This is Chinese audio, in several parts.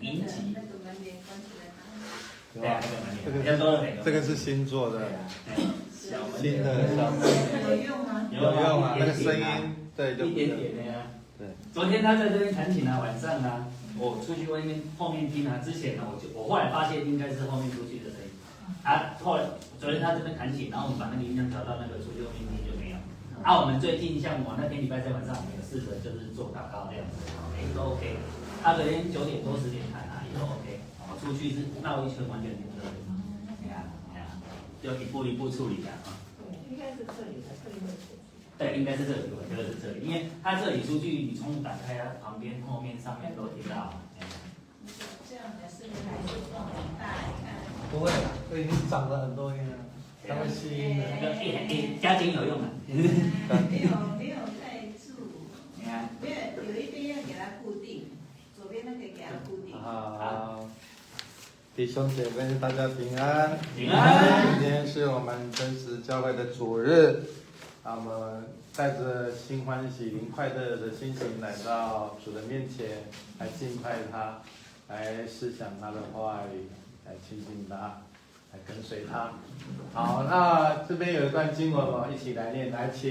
迎击。那个门帘关起来。对啊，那个门帘，这个是新做的，新的小门，有用吗？有用啊，那个声音，对，一点点的呀。对。昨天他在这边弹琴啊，晚上啊，我出去外面后面听啊，之前呢，我后来发现应该是后面出去的声音。啊，后来昨天他这边弹琴，然后我们把那个音量调到那个出去后面听就没有。啊，我们最近像我那天礼拜三晚上，我们有试着就是做祷告这样子，都 OK。他昨天9点多10点弹啊，也都 OK。我出去是绕一圈，完全没有。你看，就一步一步处理的啊。应该是这里的，这里会出去。对，应该是这里，我觉得是这里，因为它这里出去，你窗户打开啊，旁边、后面、上面都听到。这样的声音还是放很大，你看。不会，这已经长了很多音了，它会吸音的。加紧有用啊。没有盖住。你看，没有，有一边要给它固定，左边那个给它固定。好，弟兄姐妹，大家平安。平安。今天是我们真实教会的主日，我们带着心欢喜、灵快乐的心情来到主的面前，来敬拜他，来思想他的话语，来亲近他，来跟随他。好，那这边有一段经文，我们一起来念，来，请。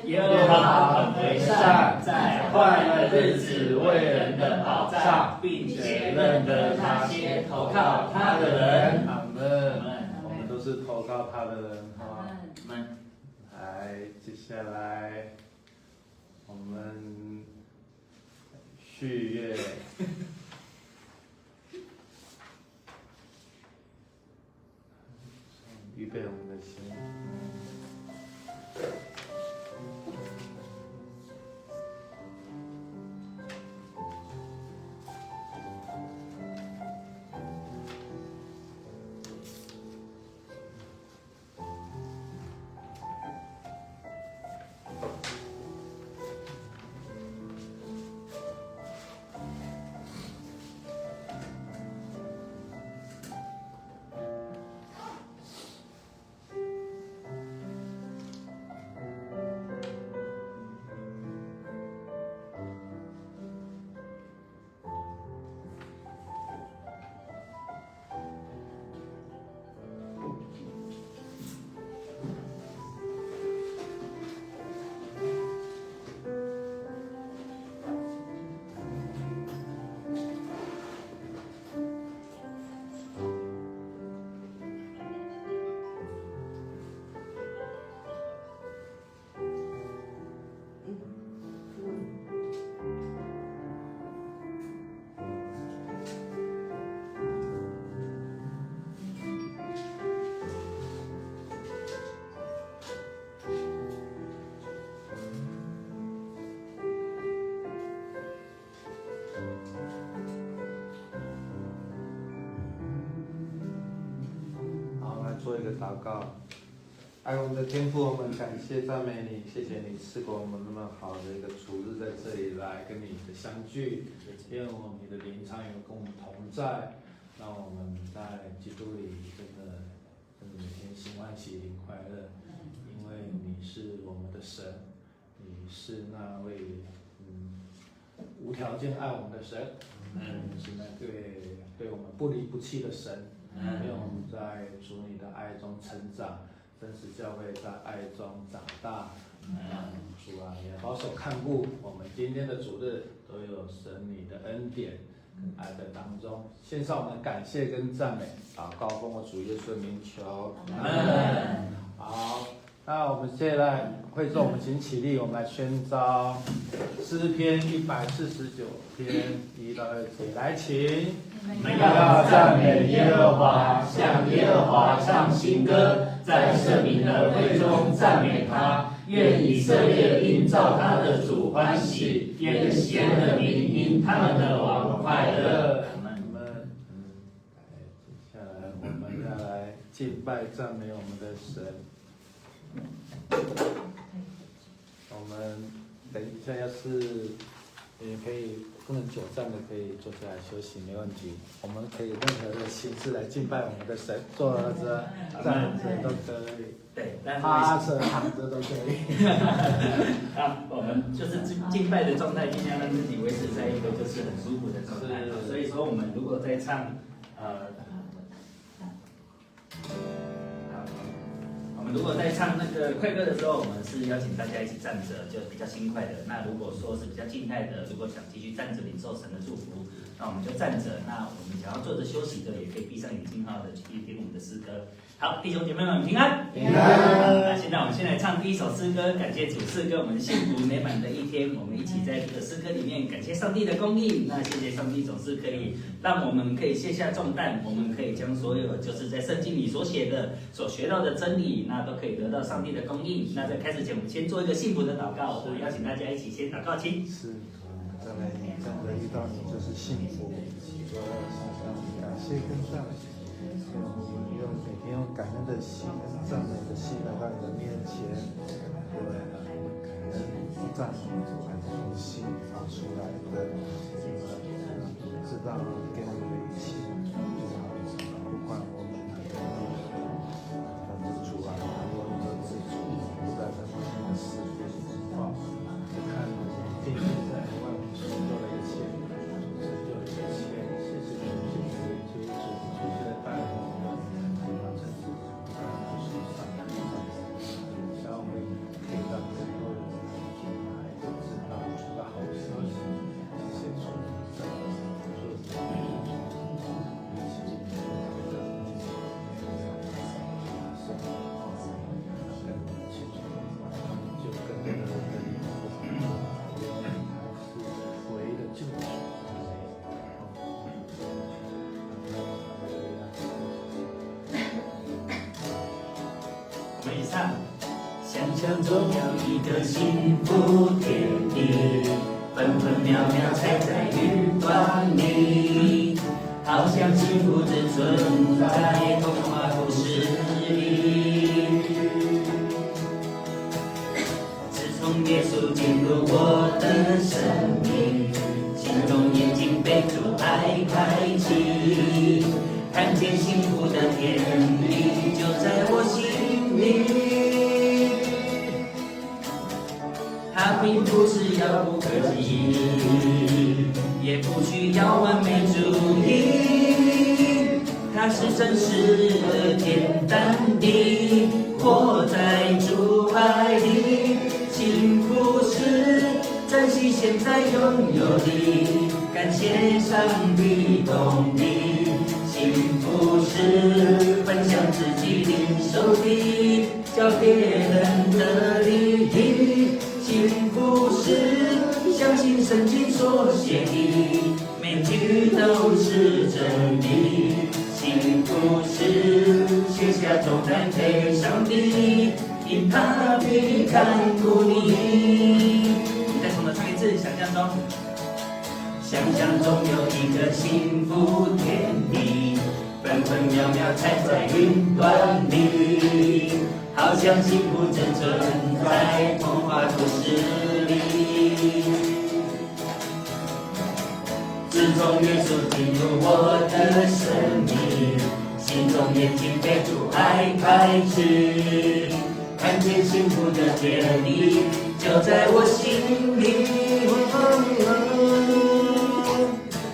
耶和华很为善，在快乐日子为人的保障，并且认得那些投靠他的人。阿门。我们都是投靠他的人，哈。阿门。来，接下来我们续约。预备我们的心。做一个祷告，爱我们的天父，我们感谢赞美你，谢谢你赐给我们那么好的一个主日，在这里来跟你的相聚，愿我你的灵常有跟我们同在，让我们在基督里真的每天心欢喜灵快乐，因为你是我们的神，你是那位无条件爱我们的神，你是那对我们不离不弃的神。愿我们在主你的爱中成长，真实教会在爱中长大。主啊，也保守看顾我们今天的主日，都有神你的恩典跟爱的当中，献上我们感谢跟赞美，祷告奉我主耶稣的名求。好，那我们现在会众，我们请起立，我们来宣召诗篇149篇1到2节，来，请。我们要赞美耶和华，向耶和华唱新歌，在圣民的会中赞美他。愿以色列因照他的主欢喜，愿西安的民因他们的王快乐。接下来我们要来敬拜赞美我们的神。我们等一下要是也可以不能久站的，可以坐下来休息，没问题。我们可以任何的形式来敬拜我们的神，坐着、站着都可以，对，趴着、躺着都可以。啊，我们就是敬拜的状态，尽量让自己维持在一个就是很舒服的状态。所以说我们如果在唱我们如果在唱那个快歌的时候，我们是邀请大家一起站着，就比较轻快的。那如果说是比较静态的，如果想继续站着领受神的祝福，那我们就站着。那我们想要坐着休息的，也可以闭上眼睛，好好的去听我们的诗歌。好，弟兄姐妹们平安。平安。那现在我们先来唱第一首诗歌，感谢主赐给我们幸福美满的一天。我们一起在这个诗歌里面感谢上帝的公义。那谢谢上帝总是可以让我们可以卸下重担，我们可以将所有就是在圣经里所写的、所学到的真理，那都可以得到上帝的公义。那在开始前，我们先做一个幸福的祷告。我邀请大家一起先祷告，请。是，再来你真的遇到你就是幸福。我要向上帝感谢跟赞美。我们每天用感恩的心、赞美的心来到你的面前，对，我们感恩、赞美，从心里发出来的，知道给我们的一切，不管我们的主啊，我们的自主，不在这方面的是非风暴，你看天天在外面所做的一切，成就的一切，谢谢主，谢谢主，谢谢带领我们，完成自己在我们手上，让我们可以让更多人来知道主的好消息，谢谢主，在我们做一起就更多的人是唯一的救主。我们一起唱。想象中有一个幸福天地，分分秒秒踩在云端里，好像幸福只存在童话故事里。自从耶稣进入我的生命，心中眼睛被主爱开启，看见幸福的天地就在我心里。它并不是遥不可及，也不需要完美主义，它是真实的、简单的，活在主爱里。幸福是珍惜现在拥有的，感谢上帝供的。幸福是分享自己领受的，叫别人得利益。幸福是相信圣经所写的，每句都是真理。幸福是卸下重担给上帝，因他必看顾你。再从头唱一次，想象中。想象中有一个幸福天地，分分秒秒踩在云端里，好像幸福只存在童话故事里。自从耶稣进入我的生命，心中眼睛被主爱开启，看见幸福的天地就在我心里。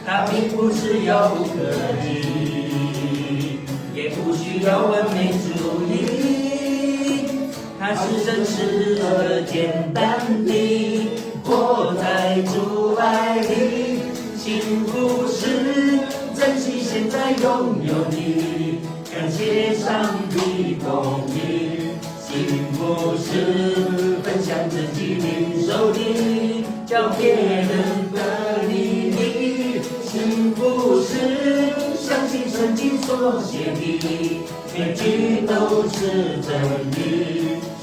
它并不是遥不可及，也不需要完美主义，它是真实的、简单的，活在主爱里。幸福是珍惜现在拥有的，感谢上帝供应。幸福是分享自己领受的，叫别人得利益。幸福是相信圣经所写的，每句都是真理。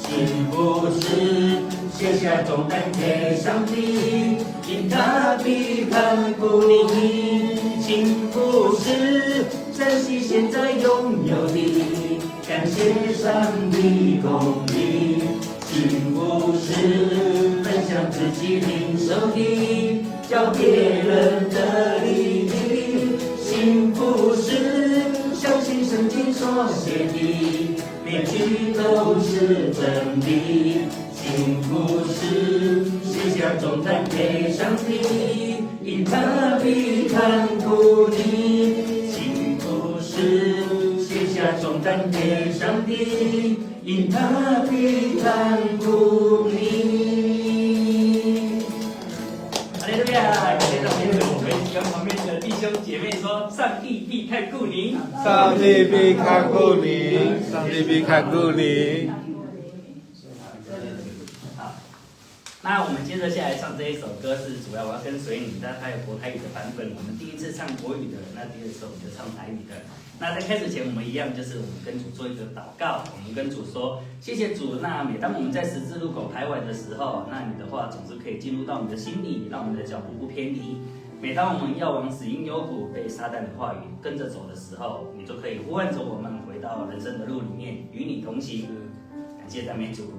幸福是卸下重担给上帝，因他必看顾你。幸福是珍惜现在拥有的，感谢上帝供应。幸福是分享自己领受的，叫别人得利益。幸福是相信圣经所写的，每句都是真理。幸福是卸下重担给上帝，因他必看顾你，辛苦时卸下重担给上帝，因他必看顾你。哈利路亚！现在我们跟旁边的弟兄姐妹说：上帝必看顾你，上帝必看顾你，上帝必看顾你。那我们接着下来唱这一首歌，是主要我要跟随你，但它有国台语的版本。我们第一次唱国语的，那第二次我们就唱台语的。那在开始前，我们一样就是我们跟主做一个祷告，我们跟主说：谢谢主。那每当我们在十字路口徘徊的时候，那你的话总是可以进入到我们的心里，让我们的脚步不偏离。每当我们要往死荫幽谷被撒旦的话语跟着走的时候，你就可以呼唤着我们回到人生的路里面，与你同行。感谢赞美主。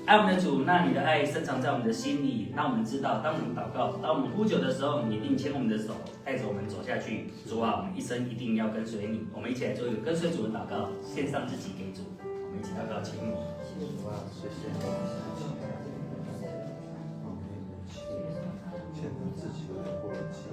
爱我们的主，那你的爱深藏在我们的心里，让我们知道，当我们祷告，当我们呼求的时候，你一定牵我们的手，带着我们走下去。主啊，我们一生一定要跟随你。我们一起来做一个跟随主的祷告，献上自己给主。我们一起祷告，请你。主啊，谢谢你，献上自己的活祭。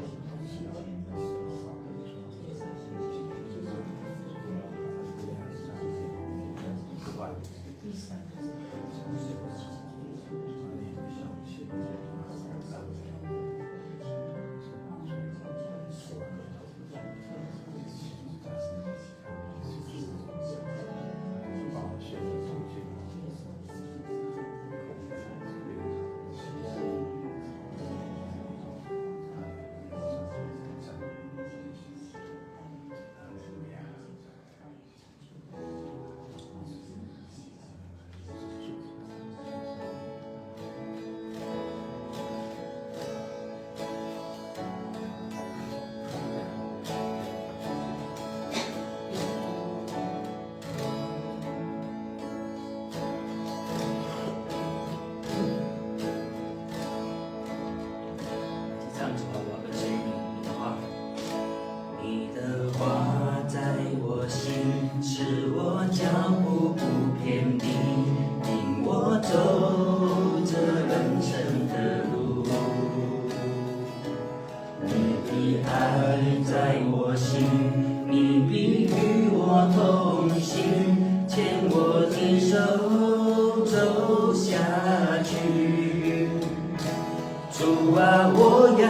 主啊，我要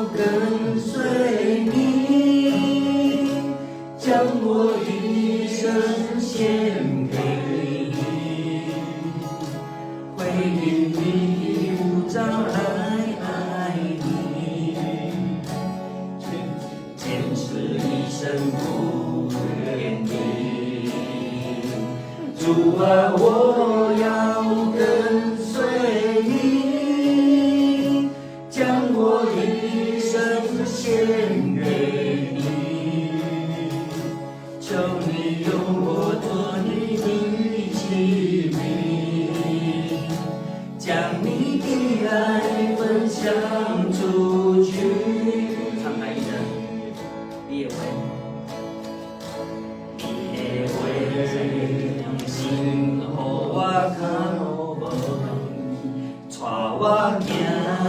跟随你，将我一生献给你，回应你的呼召来爱你，坚持一生不偏离。主啊，我要跟随你，将我一生献给你，求你用我做你的器皿，将你的爱分享出去。唱台语的，你也会，你也会用心予我靠无，带我行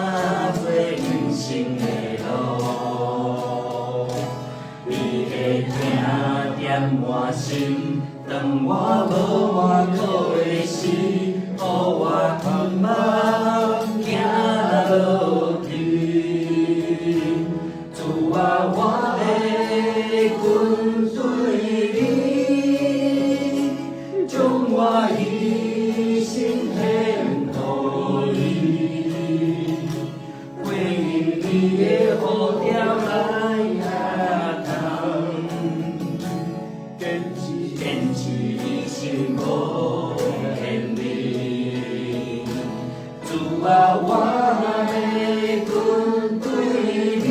过人生的路。你的听点我心，当我无满苦的心，予我盼望行落去。主啊，我要跟随你，将我一生献予你，回应你的呼召来阿通，坚持一生无偏离。主啊，我要跟随你，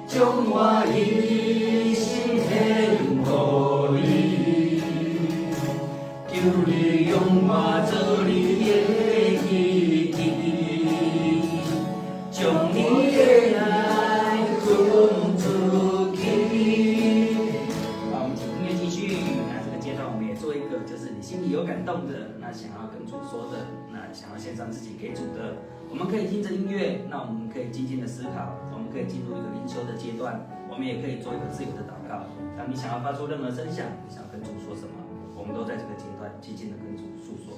将我一生献予你，求你用我做你的器具，将你的爱分出去。好，我们请音乐继续。那这个阶段我们也做一个，就是你心里有感动的，那想要跟主说的，那想要献上自己给主的，我们可以听着音乐，那我们可以静静的思考，我们可以进入一个灵修的阶段，我们也可以做一个自由的祷告。当你想要发出任何声响，你想要跟主说什么，我们都在这个阶段静静的跟主诉说。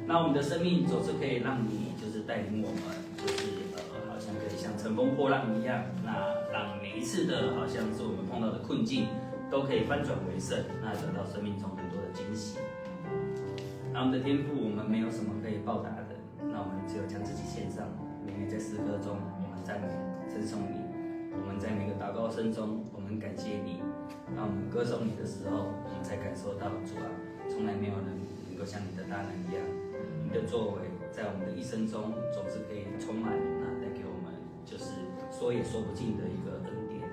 那我们的生命总是可以让你就是带领我们，就是好像可以像乘风破浪一样，那让每一次的好像是我们碰到的困境，都可以翻转为胜，那得到生命中很多的惊喜。那我们的天父，我们没有什么可以报答的，那我们只有将自己献上，每每在诗歌中，我们赞美、称颂你；我们在每个祷告声中，我们感谢你。当我们歌颂你的时候，我们才感受到主啊，从来没有人能够像你的大能一样，你的作为在我们的一生中总是可以充满，那带给我们就是说也说不尽的一个恩典。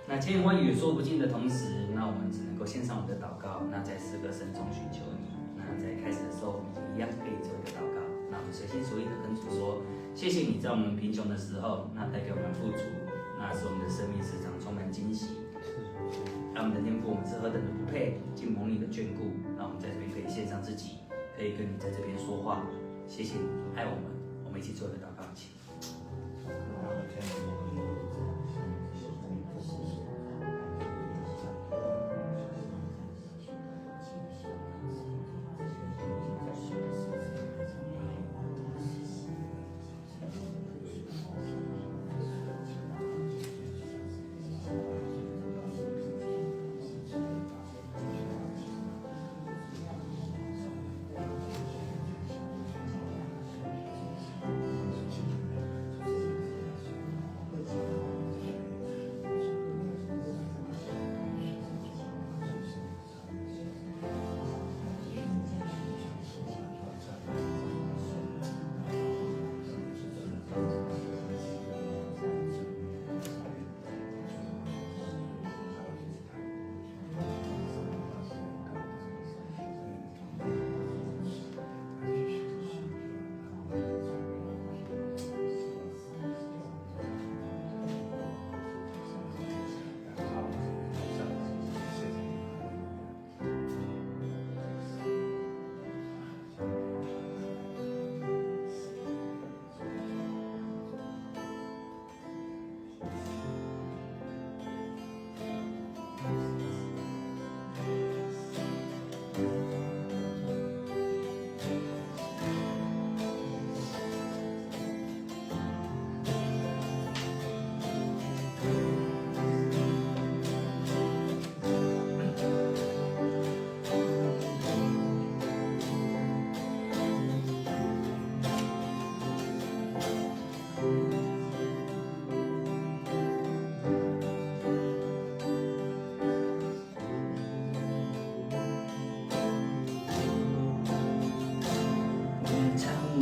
那千言万语说不尽的同时，那我们只能够献上我们的祷告。那在诗歌声中寻求你。那在开始的时候，我们一样可以做一个祷告。那我们随心所欲的跟主说：谢谢你在我们贫穷的时候，那带给我们富足，那使我们的生命时常充满惊喜。让我们的天父，我们是何等的不配，竟蒙你的眷顾。那我们在这边可以献上自己，可以跟你在这边说话。谢谢你爱我们，我们一起做一个祷告，请。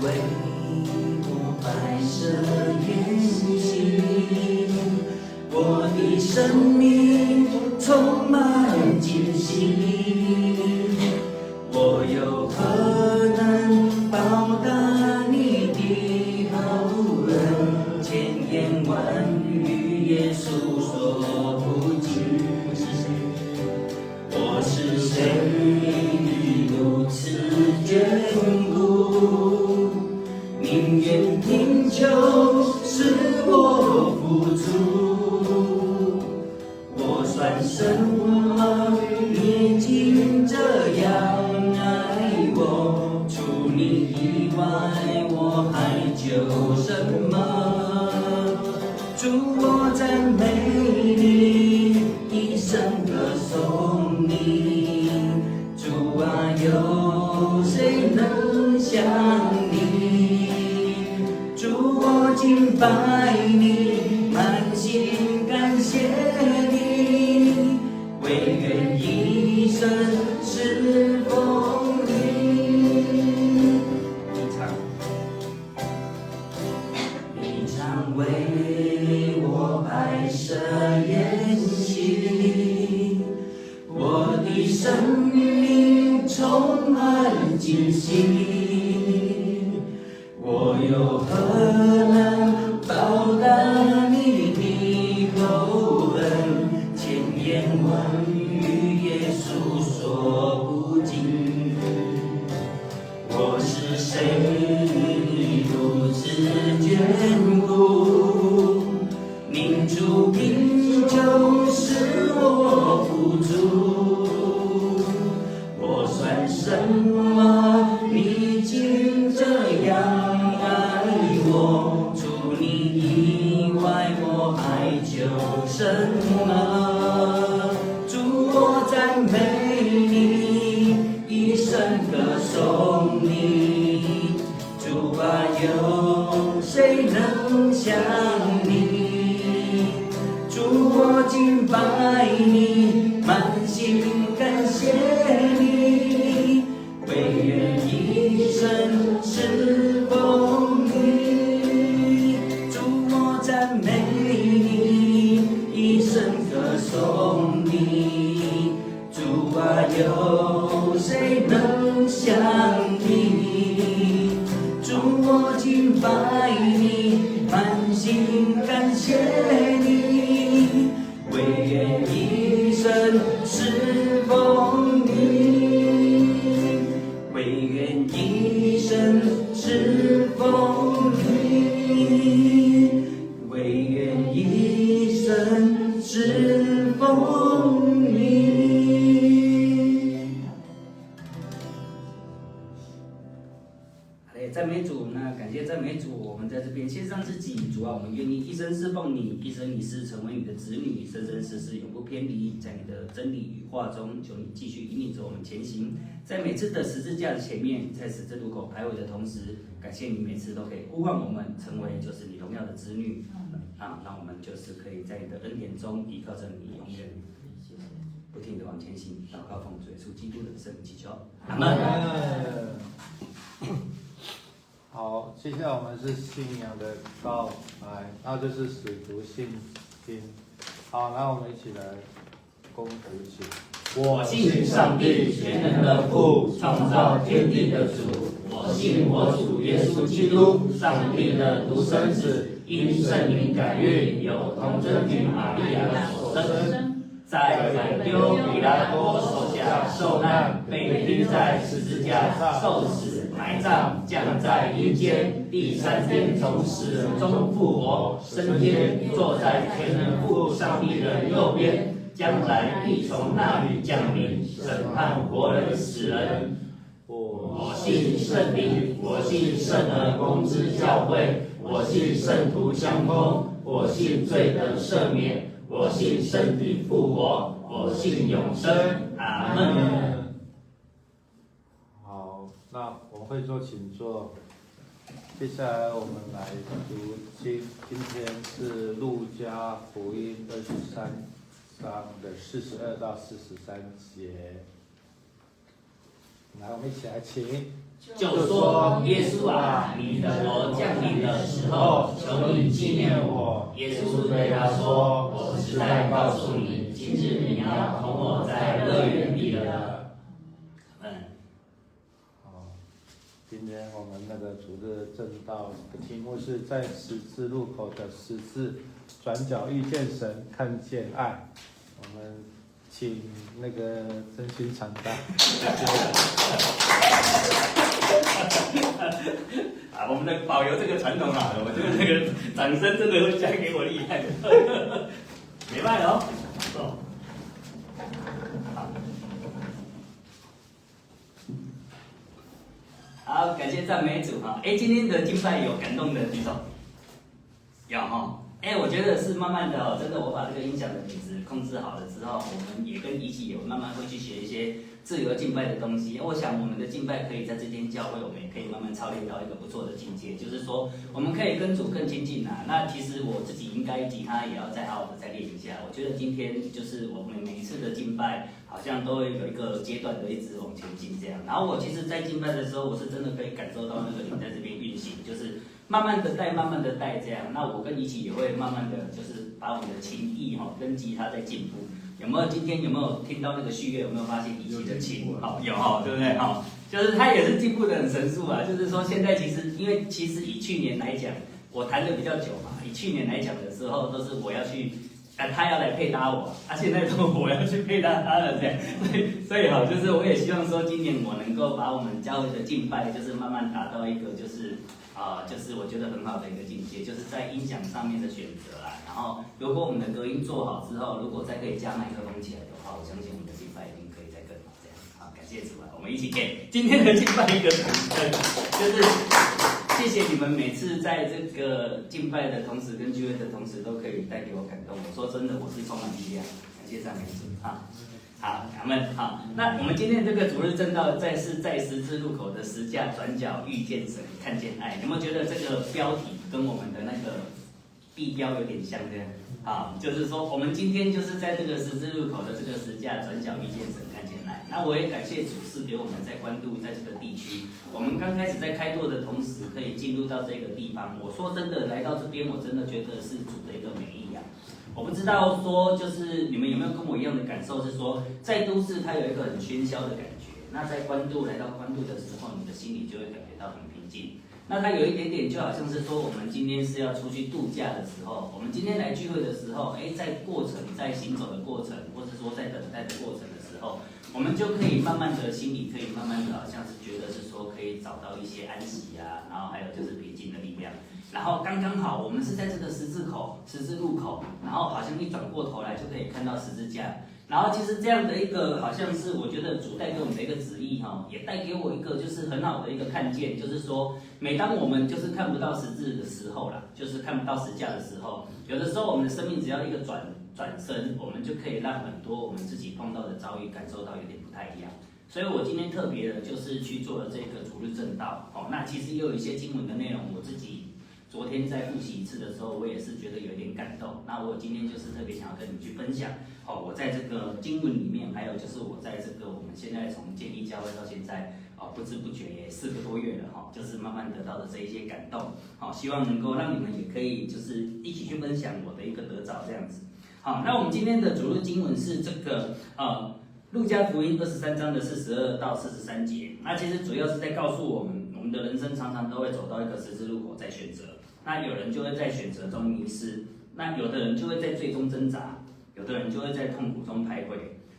为我摆设筵席，我的生命充满惊喜，我又何能报答你的厚恩？千言万语也诉说不尽。我是谁如此眷顾？宁愿贫穷使我富足，我算什么？你竟这样爱我，除你以外，我还求什么？主，我赞美你，一生歌颂你。主啊，有谁能像你？主，我敬拜你，满心感谢你，唯愿一生侍奉你。你常为我摆设筵席，我的生命充满惊喜，我又何能报答你的厚恩？千言万语也诉说不尽。我是谁如此眷顾？宁主贫穷使我富足，我算什么？你竟这样爱我，除你以外，我还求什么？主，我赞美你，一生歌颂你。主啊，有向你，主我敬拜你，满心感谢你，唯愿一生侍奉你，主我赞美你，一生歌颂你，主啊，有谁能像你？主我敬拜你，满心感谢你，唯愿一生侍奉你，唯愿一生侍奉你，唯愿一生侍奉你。赞美主，那感谢赞美主，我们在这边献上自己，主啊，我们愿意一生侍奉你，一生一世成为你的子女，生生世世永不偏离，在你的真理与话中，求你继续引领着我们前行，在每次的十字架的前面，在十字路口徘徊的同时，感谢你每次都可以呼唤我们成为就是你荣耀的子女，让我们就是可以在你的恩典中依靠着你，永远不停的往前行。祷告奉主耶稣基督的圣名祈求，阿门。好，接下来我们是信仰的告白，那就是使徒信经。好，那我们一起来恭读起。我信上帝全能的父，创造天地的主。我信我主耶稣基督，上帝的独生子，因圣灵感孕，有童贞女玛利亚所生。在本丢彼拉多手下受难，被钉在十字架上受死，埋葬，降在阴间，第3天从死人中复活，升天，坐在全能父上帝的右边，将来必从那里降临，审判活人死人。我信圣灵，我信圣而公之教会，我信圣徒相通，我信罪得赦免。我信身体复活，我信永生，阿门。好，那我们会坐，请坐。接下来我们来读经，今天是路加福音23章的42到43节。来，我们一起来请。就说耶稣啊，你的国降临的时候，求你纪念我。耶稣对他说：我实在告诉你，今日你要同我在乐园里了。好，今天我们那个主日正道的题目是在十字路口的十字转角遇见神，看见爱。我们请那个真心常大。啊，我们的保留这个传统啊，我觉得那个掌声真的会加给我厉害的，没办法哦。好，感谢赞美主哈。今天的敬拜有感动的举手，有哈。我觉得是慢慢的哦，真的我把这个音响的品质控制好了之后，我们也跟一起有慢慢会去学一些自由敬拜的东西。我想我们的敬拜可以在这间教会，我们也可以慢慢操练到一个不错的境界，就是说我们可以跟主更亲近啊。那其实我自己应该吉他也要再好好的再练一下。我觉得今天就是我们每一次的敬拜，好像都会有一个阶段的一直往前进这样。然后我其实，在敬拜的时候，我是真的可以感受到那个灵在这边运行，就是慢慢的带，慢慢的带这样。那我跟一起也会慢慢的就是把我们的情意跟吉他在进步。有没有今天有没有听到那个序乐？有没有发现一起的情？有对不对？就是他也是进步的很神速啊。就是说现在其实以去年来讲，我弹的比较久嘛。以去年来讲的时候，都是我要去，他要来配搭我，现在都我要去配搭他了这样。所以就是我也希望说，今年我能够把我们教会的敬拜，就是慢慢达到一个就是我觉得很好的一个境界，就是在音响上面的选择啦。然后，如果我们的隔音做好之后，如果再可以加麦克风起来的话，我相信我们的敬拜一定可以再更好。这样，好，感谢主啊！我们一起给今天的敬拜一个掌声，就是谢谢你们每次在这个敬拜的同时跟聚会的同时，都可以带给我感动。我说真的，我是充满力量，感谢赞美主啊！好，阿们。好，那我们今天这个主日正道在十字路口的十架转角遇见神，看见爱。有没有觉得这个标题跟我们的那个地标有点像这样。好，就是说我们今天就是在这个十字路口的这个十架转角遇见神看见爱。那我也感谢主赐给我们在关渡在这个地区，我们刚开始在开拓的同时，可以进入到这个地方。我说真的，来到这边，我真的觉得是主的一个美意啊。我不知道说就是你们有没有跟我一样的感受，是说在都市它有一个很喧嚣的感觉，那在关渡来到关渡的时候，你的心里就会感觉到很平静。那它有一点点就好像是说，我们今天是要出去度假的时候，我们今天来聚会的时候，在过程，在行走的过程，或者说在等待的过程的时候，我们就可以慢慢的心里可以慢慢的，好像是觉得是说可以找到一些安息啊，然后还有就是平静的力量。然后刚刚好，我们是在这个十字路口，然后好像一转过头来就可以看到十字架。然后其实这样的一个好像是我觉得主带给我们的一个旨意哈，也带给我一个就是很好的一个看见，就是说每当我们就是看不到十字的时候啦，就是看不到十架的时候，有的时候我们的生命只要一个转身，我们就可以让很多我们自己碰到的遭遇感受到有点不太一样。所以我今天特别的就是去做了这个主日正道哦，那其实也有一些经文的内容，我自己昨天再复习一次的时候，我也是觉得有点感动。那我今天就是特别想要跟你们去分享，我在这个经文里面，还有就是我在这个我们现在从建立教会到现在，不知不觉也4个多月了哈，就是慢慢得到的这一些感动，希望能够让你们也可以就是一起去分享我的一个得着这样子。好，那我们今天的主日经文是这个路加福音23章的42到43节。那其实主要是在告诉我们的人生常常都会走到一个十字路口在选择。那有人就会在选择中迷失，那有的人就会在最终挣扎，有的人就会在痛苦中徘徊。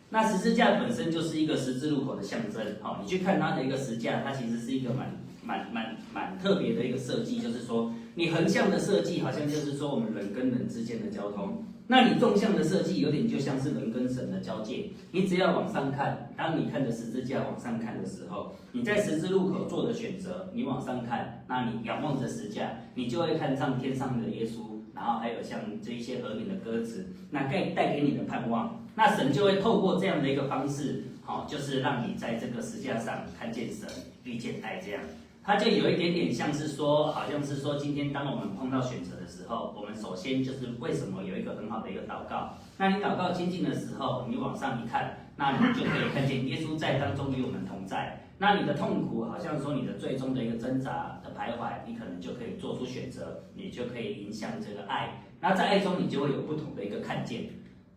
那十字架本身就是一个十字路口的象征，你去看它的一个十字架，它其实是一个蛮特别的一个设计，就是说你横向的设计好像就是说我们人跟人之间的交通，那你纵向的设计有点就像是人跟神的交界。你只要往上看，当你看着十字架往上看的时候，你在十字路口做的选择，你往上看，那你仰望着十字架，你就会看上天上的耶稣，然后还有像这一些和平的鸽子，那带给你的盼望。那神就会透过这样的一个方式，就是让你在这个十字架上看见神，遇见爱这样。它就有一点点像是说，好像是说，今天当我们碰到选择的时候，我们首先就是为什么有一个很好的一个祷告。那你祷告亲近的时候，你往上一看，那你就可以看见耶稣在当中与我们同在。那你的痛苦，好像说你的最终的一个挣扎的徘徊，你可能就可以做出选择，你就可以迎向这个爱。那在爱中，你就会有不同的一个看见。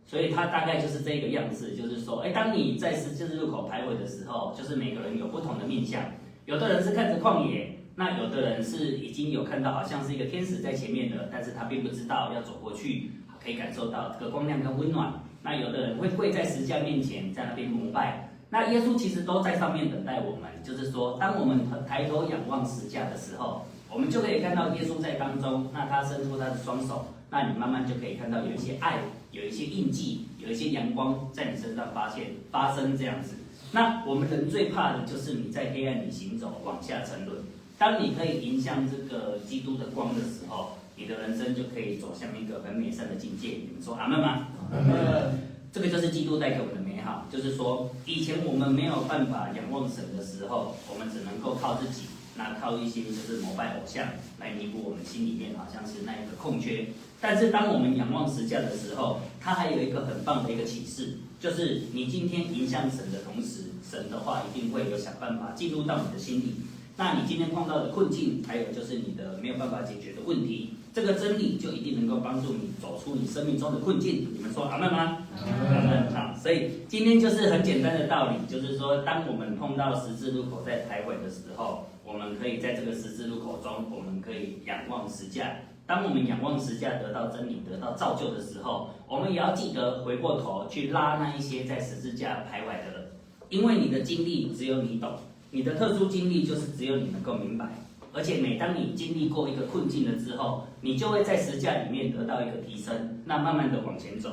所以它大概就是这个样子，就是说，当你在十字路口徘徊的时候，就是每个人有不同的面向。有的人是看着旷野，那有的人是已经有看到好像是一个天使在前面的，但是他并不知道要走过去，可以感受到这个光亮跟温暖。那有的人会跪在十字架面前，在那边膜拜。那耶稣其实都在上面等待我们，就是说，当我们抬头仰望十字架的时候，我们就可以看到耶稣在当中，那他伸出他的双手，那你慢慢就可以看到有一些爱，有一些印记，有一些阳光在你身上发生这样子。那我们人最怕的就是你在黑暗里行走，往下沉沦。当你可以迎向这个基督的光的时候，你的人生就可以走向一个很美善的境界。你们说阿们吗？阿们。这个就是基督带给我们的美好，就是说以前我们没有办法仰望神的时候，我们只能够靠自己，那靠一些就是膜拜偶像来弥补我们心里面好像是那一个空缺。但是当我们仰望十字架的时候，它还有一个很棒的一个启示，就是你今天迎向神的同时，神的话一定会有想办法进入到你的心里。那你今天碰到的困境，还有就是你的没有办法解决的问题，这个真理就一定能够帮助你走出你生命中的困境。你们说阿们吗？阿们。好，所以今天就是很简单的道理，就是说，当我们碰到十字路口在徘徊的时候，我们可以在这个十字路口中，我们可以仰望十字架。当我们仰望十字架得到真理、得到造就的时候，我们也要记得回过头去拉那一些在十字架徘徊的人，因为你的经历只有你懂，你的特殊经历就是只有你能够明白。而且每当你经历过一个困境了之后，你就会在十字架里面得到一个提升，那慢慢的往前走。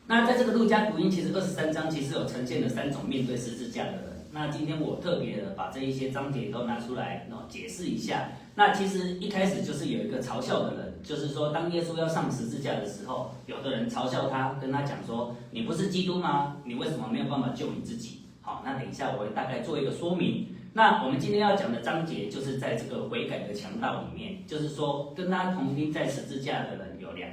那在这个路加福音其实23章其实有呈现了3种面对十字架的人。那今天我特别的把这一些章节都拿出来解释一下。那其实一开始就是有一个嘲笑的人，就是说当耶稣要上十字架的时候，有的人嘲笑他，跟他讲说，你不是基督吗？你为什么没有办法救你自己？好，那等一下我会大概做一个说明。那我们今天要讲的章节就是在这个悔改的强盗里面，就是说跟他同钉在十字架的人有两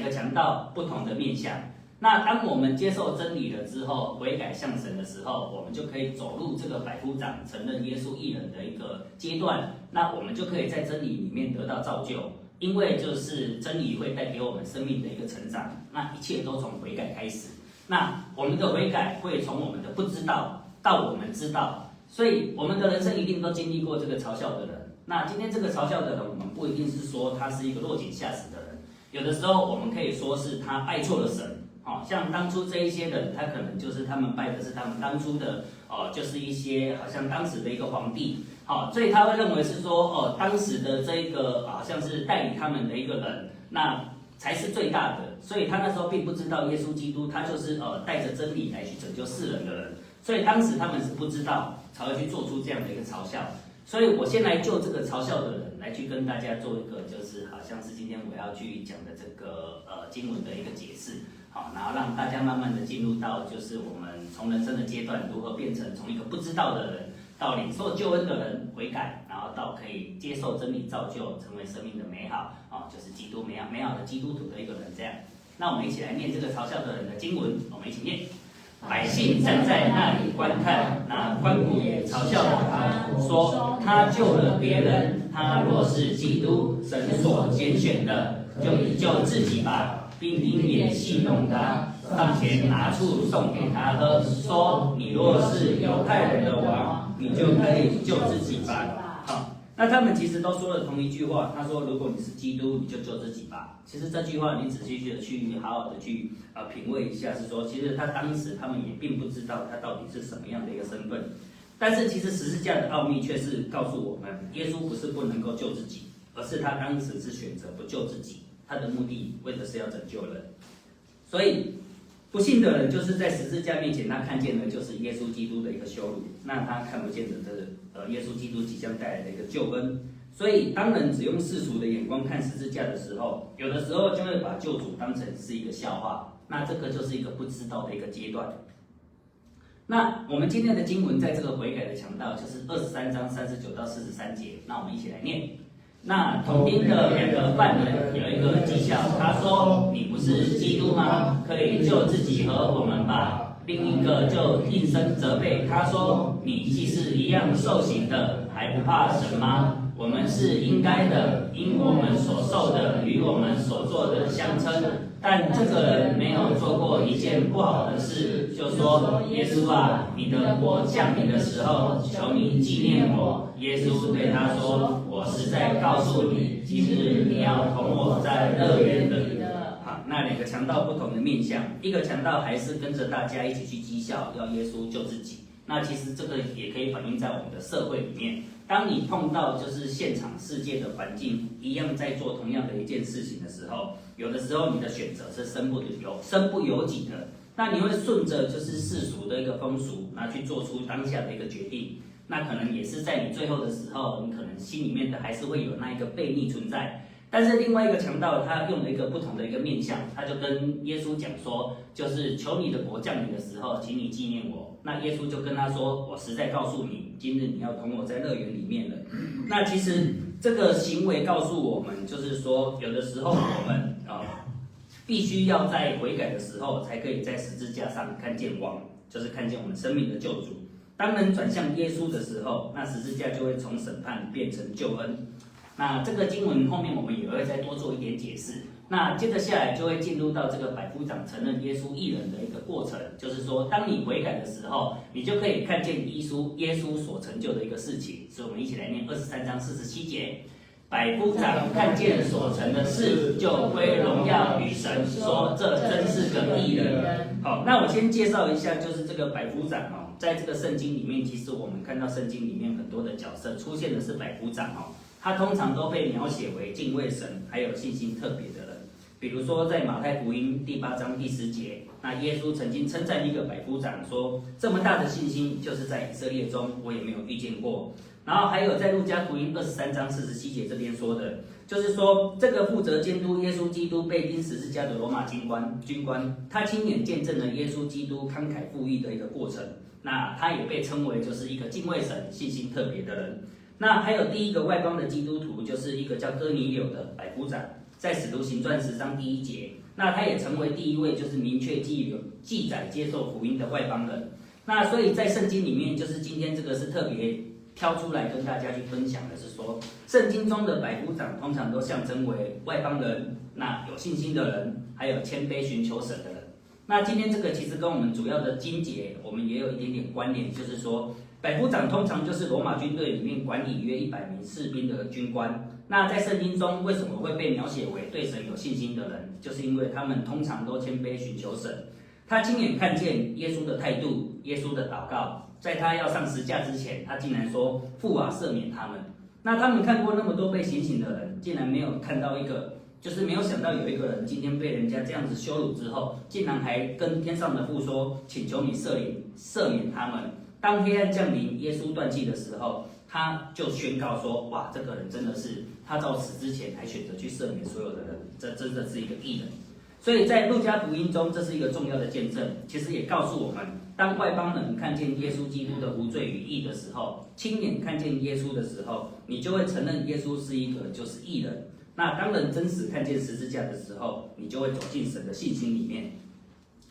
个强盗不同的面向。那当我们接受真理了之后，悔改向神的时候，我们就可以走入这个百夫长承认耶稣义人的一个阶段。那我们就可以在真理里面得到造就，因为就是真理会带给我们生命的一个成长。那一切都从悔改开始。那我们的悔改会从我们的不知道到我们知道，所以我们的人生一定都经历过这个嘲笑的人。那今天这个嘲笑的人，我们不一定是说他是一个落井下石的人，有的时候我们可以说是他拜错了神。像当初这一些人，他可能就是他们拜的是他们当初的就是一些好像当时的一个皇帝，所以他会认为是说当时的这一个好像是代理他们的一个人，那才是最大的。所以他那时候并不知道耶稣基督他就是带着真理来去拯救世人的人，所以当时他们是不知道，才会去做出这样的一个嘲笑。所以我先来就这个嘲笑的人来去跟大家做一个就是好像是今天我要去讲的这个经文的一个解释。好，然后让大家慢慢的进入到就是我们从人生的阶段如何变成从一个不知道的人到领受救恩的人悔改，然后到可以接受真理造就成为生命的美好就是基督美好的基督徒的一个人这样。那我们一起来念这个嘲笑的人的经文，我们一起念。百姓站在那里观看，那官府也嘲笑他，说他救了别人，他若是基督，神所拣选的，就以救自己吧。兵丁也戏弄他，上前拿醋送给他喝，说你若是犹太人的王，你就可以救自己吧。好，那他们其实都说了同一句话，他说如果你是基督，你就救自己吧。其实这句话你仔细的去好好的去品味一下，是说其实他当时他们也并不知道他到底是什么样的一个身份，但是其实十字架的奥秘却是告诉我们，耶稣不是不能够救自己，而是他当时是选择不救自己。他的目的为的是要拯救人，所以不信的人就是在十字架面前，他看见的就是耶稣基督的一个羞辱，那他看不见的是耶稣基督即将带来的一个救恩。所以当人只用世俗的眼光看十字架的时候，有的时候就会把救主当成是一个笑话，那这个就是一个不知道的一个阶段。那我们今天的经文在这个悔改的强盗就是23章39到43节，那我们一起来念。那同钉的两个犯人有一个讥笑，他说：“你不是基督吗？可以救自己和我们吧。”另一个就应声责备，他说：“你既是一样受刑的，还不怕神吗？我们是应该的，因我们所受的与我们所做的相称。但这个人没有做过一件不好的事，就说：耶稣啊，你的国降临的时候，求你纪念我。耶稣对他说：我实在告诉你，今日你要同我在乐园里。好，那两个强盗不同的面向，一个强盗还是跟着大家一起去讥笑，要耶稣救自己。那其实这个也可以反映在我们的社会里面。当你碰到就是现场世界的环境一样在做同样的一件事情的时候，有的时候你的选择是身不由己的，那你会顺着就是世俗的一个风俗，那去做出当下的一个决定。那可能也是在你最后的时候，你可能心里面的还是会有那一个悖逆存在。但是另外一个强盗他用了一个不同的一个面向，他就跟耶稣讲说，就是求你的国降临的时候，请你纪念我。那耶稣就跟他说，我实在告诉你，今日你要同我在乐园里面了。那其实这个行为告诉我们，就是说有的时候我们必须要在悔改的时候，才可以在十字架上看见王，就是看见我们生命的救主。当人转向耶稣的时候，那十字架就会从审判变成救恩。那这个经文后面我们也会再多做一点解释。那接着下来就会进入到这个百夫长承认耶稣义人的一个过程，就是说，当你悔改的时候，你就可以看见耶稣所成就的一个事情。所以我们一起来念23章47节。百夫长看见所成的事，就归荣耀与神，说：这真是个义人。好，那我先介绍一下，就是这个百夫长在这个圣经里面，其实我们看到圣经里面很多的角色出现的是百夫长他通常都被描写为敬畏神还有信心特别的人。比如说在马太福音第8章第10节，那耶稣曾经称赞一个百夫长说，这么大的信心，就是在以色列中我也没有遇见过。然后还有在路加福音23章47节这边说的，就是说这个负责监督耶稣基督被钉十字架的罗马军官，他亲眼见证了耶稣基督慷慨赴义的一个过程。那他也被称为就是一个敬畏神、信心特别的人。那还有第一个外邦的基督徒，就是一个叫哥尼流的百夫长，在使徒行传10章第1节，那他也成为第一位就是明确记载接受福音的外邦人。那所以在圣经里面，就是今天这个是特别挑出来跟大家去分享的，是说圣经中的百夫长通常都象征为外邦人，那有信心的人，还有谦卑寻求神的人。那今天这个其实跟我们主要的经节，我们也有一点点关联，就是说百夫长通常就是罗马军队里面管理约100名士兵的军官。那在圣经中为什么会被描写为对神有信心的人？就是因为他们通常都谦卑寻求神，他亲眼看见耶稣的态度，耶稣的祷告，在他要上十架之前，他竟然说父啊赦免他们。那他们看过那么多被行刑的人，竟然没有看到一个，就是没有想到有一个人今天被人家这样子羞辱之后，竟然还跟天上的父说，请求你赦免他们。当黑暗降临，耶稣断气的时候，他就宣告说，哇，这个人真的是他到死之前还选择去赦免所有的人，这真的是一个义人。所以在路加福音中，这是一个重要的见证，其实也告诉我们，当外邦人看见耶稣基督的无罪与义的时候，亲眼看见耶稣的时候，你就会承认耶稣是一个就是义人。那当人真实看见十字架的时候，你就会走进神的信心里面。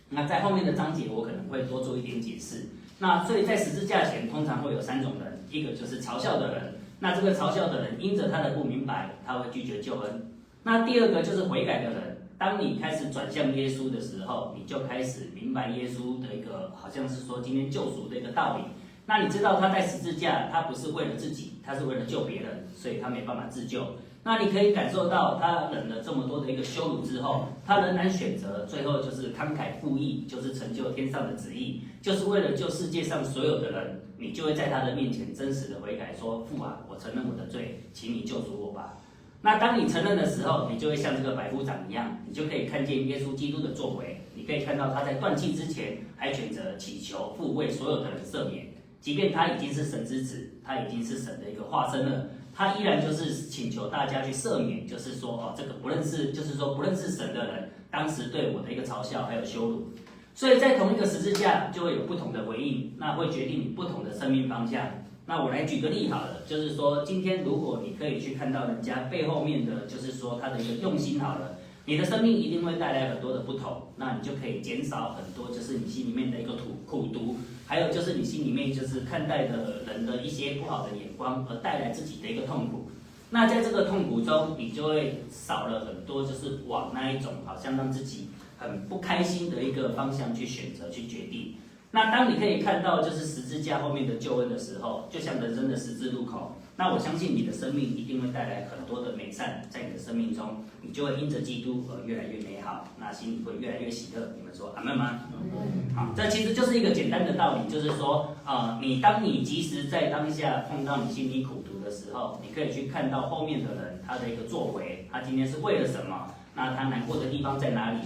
那在后面的章节我可能会多做一点解释。那所以在十字架前通常会有3种人，一个就是嘲笑的人，那这个嘲笑的人因着他的不明白，他会拒绝救恩。那第二个就是悔改的人，当你开始转向耶稣的时候，你就开始明白耶稣的一个好像是说今天救赎的一个道理。那你知道他在十字架，他不是为了自己，他是为了救别人，所以他没办法自救。那你可以感受到他忍了这么多的一个羞辱之后，他仍然选择最后就是慷慨赴义，就是成就天上的旨意，就是为了救世界上所有的人。你就会在他的面前真实的悔改，说父啊，我承认我的罪，请你救赎我吧。那当你承认的时候，你就会像这个百夫长一样，你就可以看见耶稣基督的作为。你可以看到他在断气之前还选择祈求父为所有的人赦免，即便他已经是神之子，他已经是神的一个化身了，他依然就是请求大家去赦免，就是说这个不认识，就是说不认识神的人当时对我的一个嘲笑还有羞辱。所以在同一个十字架就会有不同的回应，那会决定你不同的生命方向。那我来举个例好了，就是说今天如果你可以去看到人家背后面的，就是说他的一个用心好了，你的生命一定会带来很多的不同，那你就可以减少很多就是你心里面的一个苦毒，还有就是你心里面就是看待的人的一些不好的眼光，而带来自己的一个痛苦。那在这个痛苦中，你就会少了很多就是往那一种好像让自己很不开心的一个方向去选择去决定。那当你可以看到就是十字架后面的救恩的时候，就像人生的十字路口，那我相信你的生命一定会带来很多的美善，在你的生命中，你就会因着基督而越来越美好，那心里会越来越喜乐。你们说阿们吗？好，这其实就是一个简单的道理，就是说当你即使在当下碰到你心里苦毒的时候，你可以去看到后面的人他的一个作为，他今天是为了什么，那他难过的地方在哪里。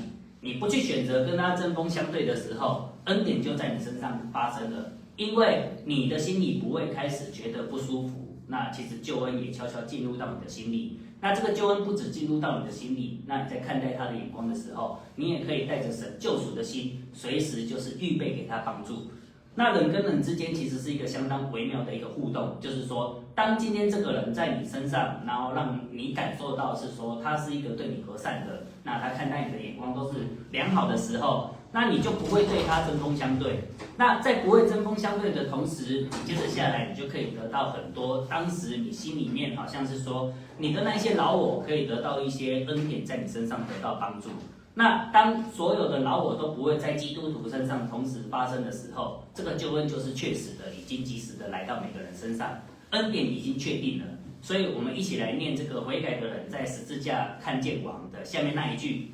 你不去选择跟他针锋相对的时候，恩典就在你身上发生了，因为你的心里不会开始觉得不舒服，那其实救恩也悄悄进入到你的心里。那这个救恩不只进入到你的心里，那你在看待他的眼光的时候，你也可以带着神救赎的心，随时就是预备给他帮助。那人跟人之间其实是一个相当微妙的一个互动，就是说，当今天这个人在你身上，然后让你感受到是说他是一个对你和善的，那他看待你的眼光都是良好的时候，那你就不会对他针锋相对。那在不会针锋相对的同时，你接着下来，你就可以得到很多当时你心里面好像是说你的那些老我可以得到一些恩典在你身上得到帮助。那当所有的老我都不会在基督徒身上同时发生的时候，这个救恩就是确实的，已经及时的来到每个人身上，恩典已经确定了。所以我们一起来念这个悔改的人在十字架看见王的下面那一句：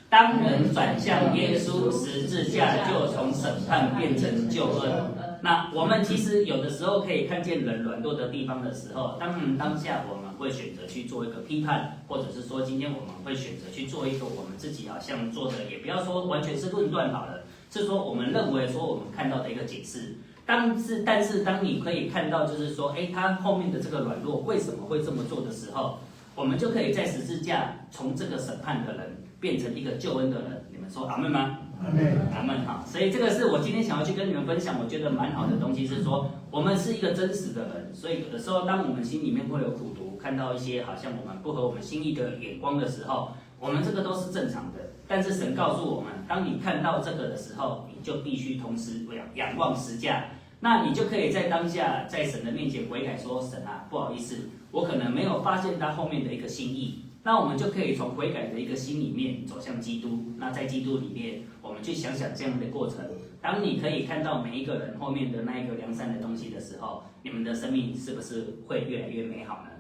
当人转向耶稣，十字架就从审判变成救恩。那我们其实有的时候可以看见人软弱的地方的时候，当下我们会选择去做一个批判，或者是说今天我们会选择去做一个我们自己好像做的，也不要说完全是论断好了，是说我们认为说我们看到的一个解释。但是当你可以看到就是说，他后面的这个软弱为什么会这么做的时候，我们就可以在十字架从这个审判的人变成一个救恩的人。你们说阿们吗？阿们好。所以这个是我今天想要去跟你们分享，我觉得蛮好的东西是说，我们是一个真实的人，所以有的时候当我们心里面会有苦毒，看到一些好像我们不合我们心意的眼光的时候，我们这个都是正常的。但是神告诉我们，当你看到这个的时候，你就必须同时仰望十架。那你就可以在当下，在神的面前悔改说：“神啊，不好意思，我可能没有发现他后面的一个心意。”那我们就可以从悔改的一个心里面走向基督。那在基督里面，我们去想想这样的过程。当你可以看到每一个人后面的那一个良善的东西的时候，你们的生命是不是会越来越美好呢？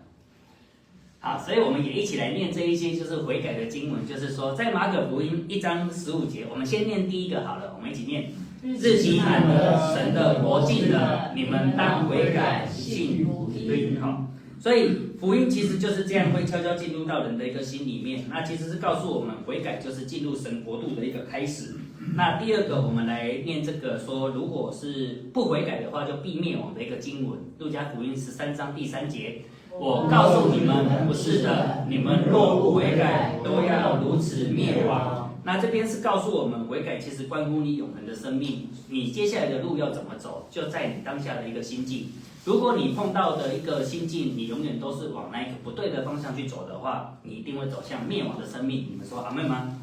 好，所以我们也一起来念这一些就是悔改的经文，就是说在马可福音1章15节，我们先念第一个好了，我们一起念。日期满了，神的国近了，你们当悔改，信福音。好，所以福音其实就是这样，会悄悄进入到人的一个心里面。那其实是告诉我们，悔改就是进入神国度的一个开始。那第二个，我们来念这个说，如果是不悔改的话，就必灭亡的一个经文。路加福音13章第3节。我告诉你们，不是的，你们若不悔改，都要如此灭亡。那这边是告诉我们，悔改其实关乎你永恒的生命，你接下来的路要怎么走，就在你当下的一个心境。如果你碰到的一个心境，你永远都是往那一个不对的方向去走的话，你一定会走向灭亡的生命。你们说阿们吗？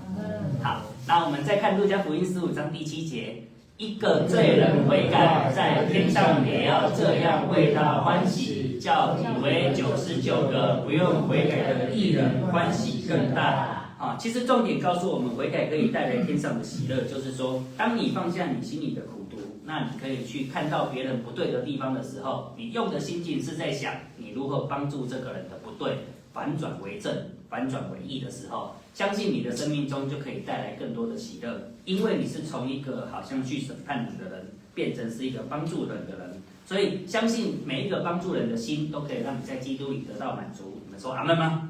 好，那我们再看路加福音15章第7节。一个罪人悔改，在天上也要这样为他欢喜，叫以为99个不用悔改的义人欢喜更大。其实重点告诉我们，悔改可以带来天上的喜乐，就是说，当你放下你心里的苦毒，那你可以去看到别人不对的地方的时候，你用的心境是在想你如何帮助这个人的不对反转为正、反转为义的时候，相信你的生命中就可以带来更多的喜乐，因为你是从一个好像去审判人的人，变成是一个帮助人的人，所以相信每一个帮助人的心都可以让你在基督里得到满足。你们说阿们吗？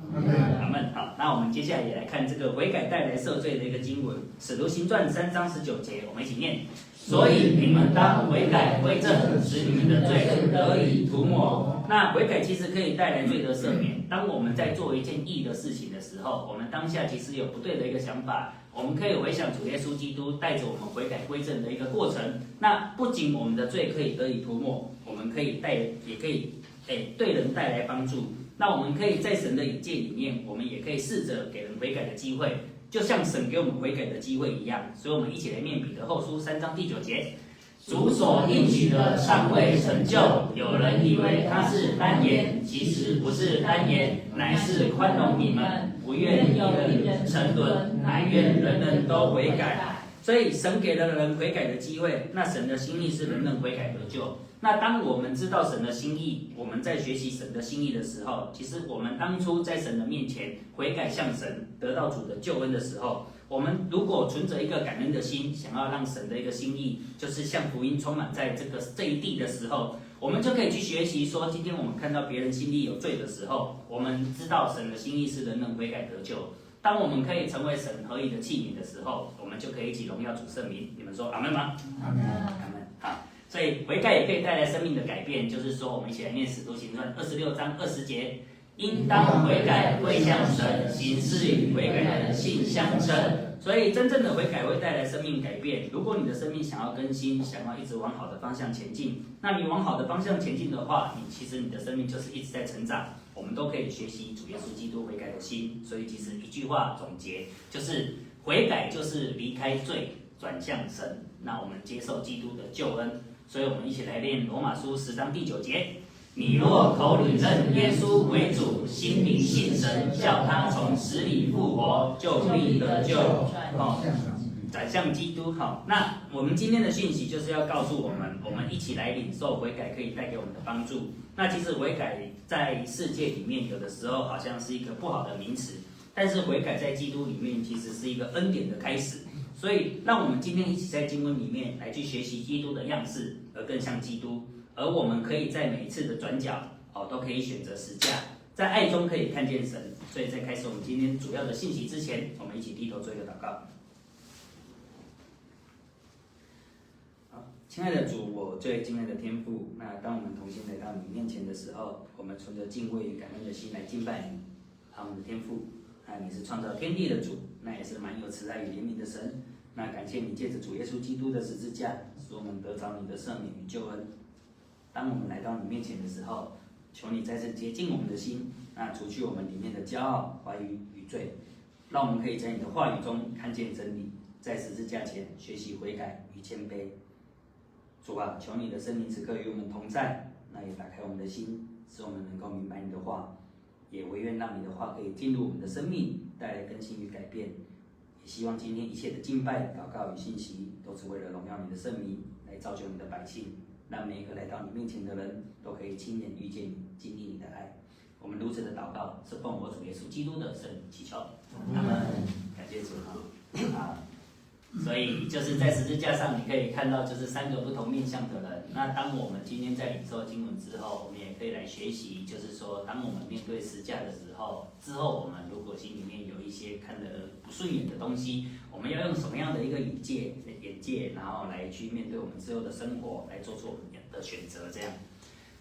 阿们。好，那我们接下来也来看这个悔改带来赦罪的一个经文，使徒行传3章19节，我们一起念。所以你们当悔改归正，使你们的罪得以涂抹。那悔改其实可以带来罪的赦免。当我们在做一件义的事情的时候，我们当下其实有不对的一个想法，我们可以回想主耶稣基督带着我们悔改归正的一个过程。那不仅我们的罪可以得以涂抹，我们可以也可以对人带来帮助。那我们可以在神的眼界里面，我们也可以试着给人悔改的机会，就像神给我们悔改的机会一样。所以我们一起来念彼得后书3章第9节。主所应许的尚未成就，有人以为他是单言，其实不是单言，乃是宽容你们，不愿有人沉沦，乃愿人人都悔改。所以神给了人悔改的机会，那神的心意是人人悔改得救。那当我们知道神的心意，我们在学习神的心意的时候，其实我们当初在神的面前悔改向神，得到主的救恩的时候，我们如果存着一个感恩的心，想要让神的一个心意，就是像福音充满在这一地的时候，我们就可以去学习说，今天我们看到别人心里有罪的时候，我们知道神的心意是人人悔改得救。当我们可以成为神合一的器皿的时候，我们就可以一起荣耀主圣名。你们说阿们吗？阿们。阿们。好。所以悔改也可以带来生命的改变，就是说，我们一起来念《使徒行传》26章20节，应当悔改，归向神，行事与悔改的信相称。所以，真正的悔改会带来生命改变。如果你的生命想要更新，想要一直往好的方向前进，那你往好的方向前进的话，其实你的生命就是一直在成长。我们都可以学习主耶稣基督悔改的心。所以，其实一句话总结就是：悔改就是离开罪，转向神。那我们接受基督的救恩。所以我们一起来念罗马书10章第9节，你若口里认耶稣为主，心里信神，叫他从死里复活，就必得救。转向基督。好，那我们今天的讯息就是要告诉我们，我们一起来领受悔改可以带给我们的帮助。那其实悔改在世界里面有的时候好像是一个不好的名词，但是悔改在基督里面其实是一个恩典的开始。所以让我们今天一起在经文里面来去学习基督的样式，而更像基督。而我们可以在每一次的转角都可以选择十架，在爱中可以看见神。所以在开始我们今天主要的信息之前，我们一起低头做一个祷告。亲爱的主，我最敬爱的天父，那当我们同心来到你面前的时候，我们存着敬畏与感恩的心来敬拜你。我们的天父，你是创造天地的主，那也是满有慈爱与怜悯的神。那感谢你借着主耶稣基督的十字架，使我们得着你的赦免与救恩。当我们来到你面前的时候，求你再次洁净我们的心，那除去我们里面的骄傲、怀疑与罪，让我们可以在你的话语中看见真理，在十字架前学习悔改与谦卑。主啊，求你的圣灵此刻与我们同在，那也打开我们的心，使我们能够明白你的话，也唯愿让你的话可以进入我们的生命，带来更新与改变。也希望今天一切的敬拜、祷告与信息，都是为了荣耀你的圣名，来造就你的百姓，让每一个来到你面前的人都可以亲眼遇见你，经历你的爱。我们如此的祷告，是奉我主耶稣基督的圣名祈求。阿门。感谢主啊！所以就是在十字架上，你可以看到就是三个不同面向的人。那当我们今天在领受经文之后，我们也可以来学习，就是说，当我们面对十字架的时候，之后我们如果心里面有一些看得不顺眼的东西，我们要用什么样的一个眼界，然后来去面对我们之后的生活，来做出我们的选择，这样。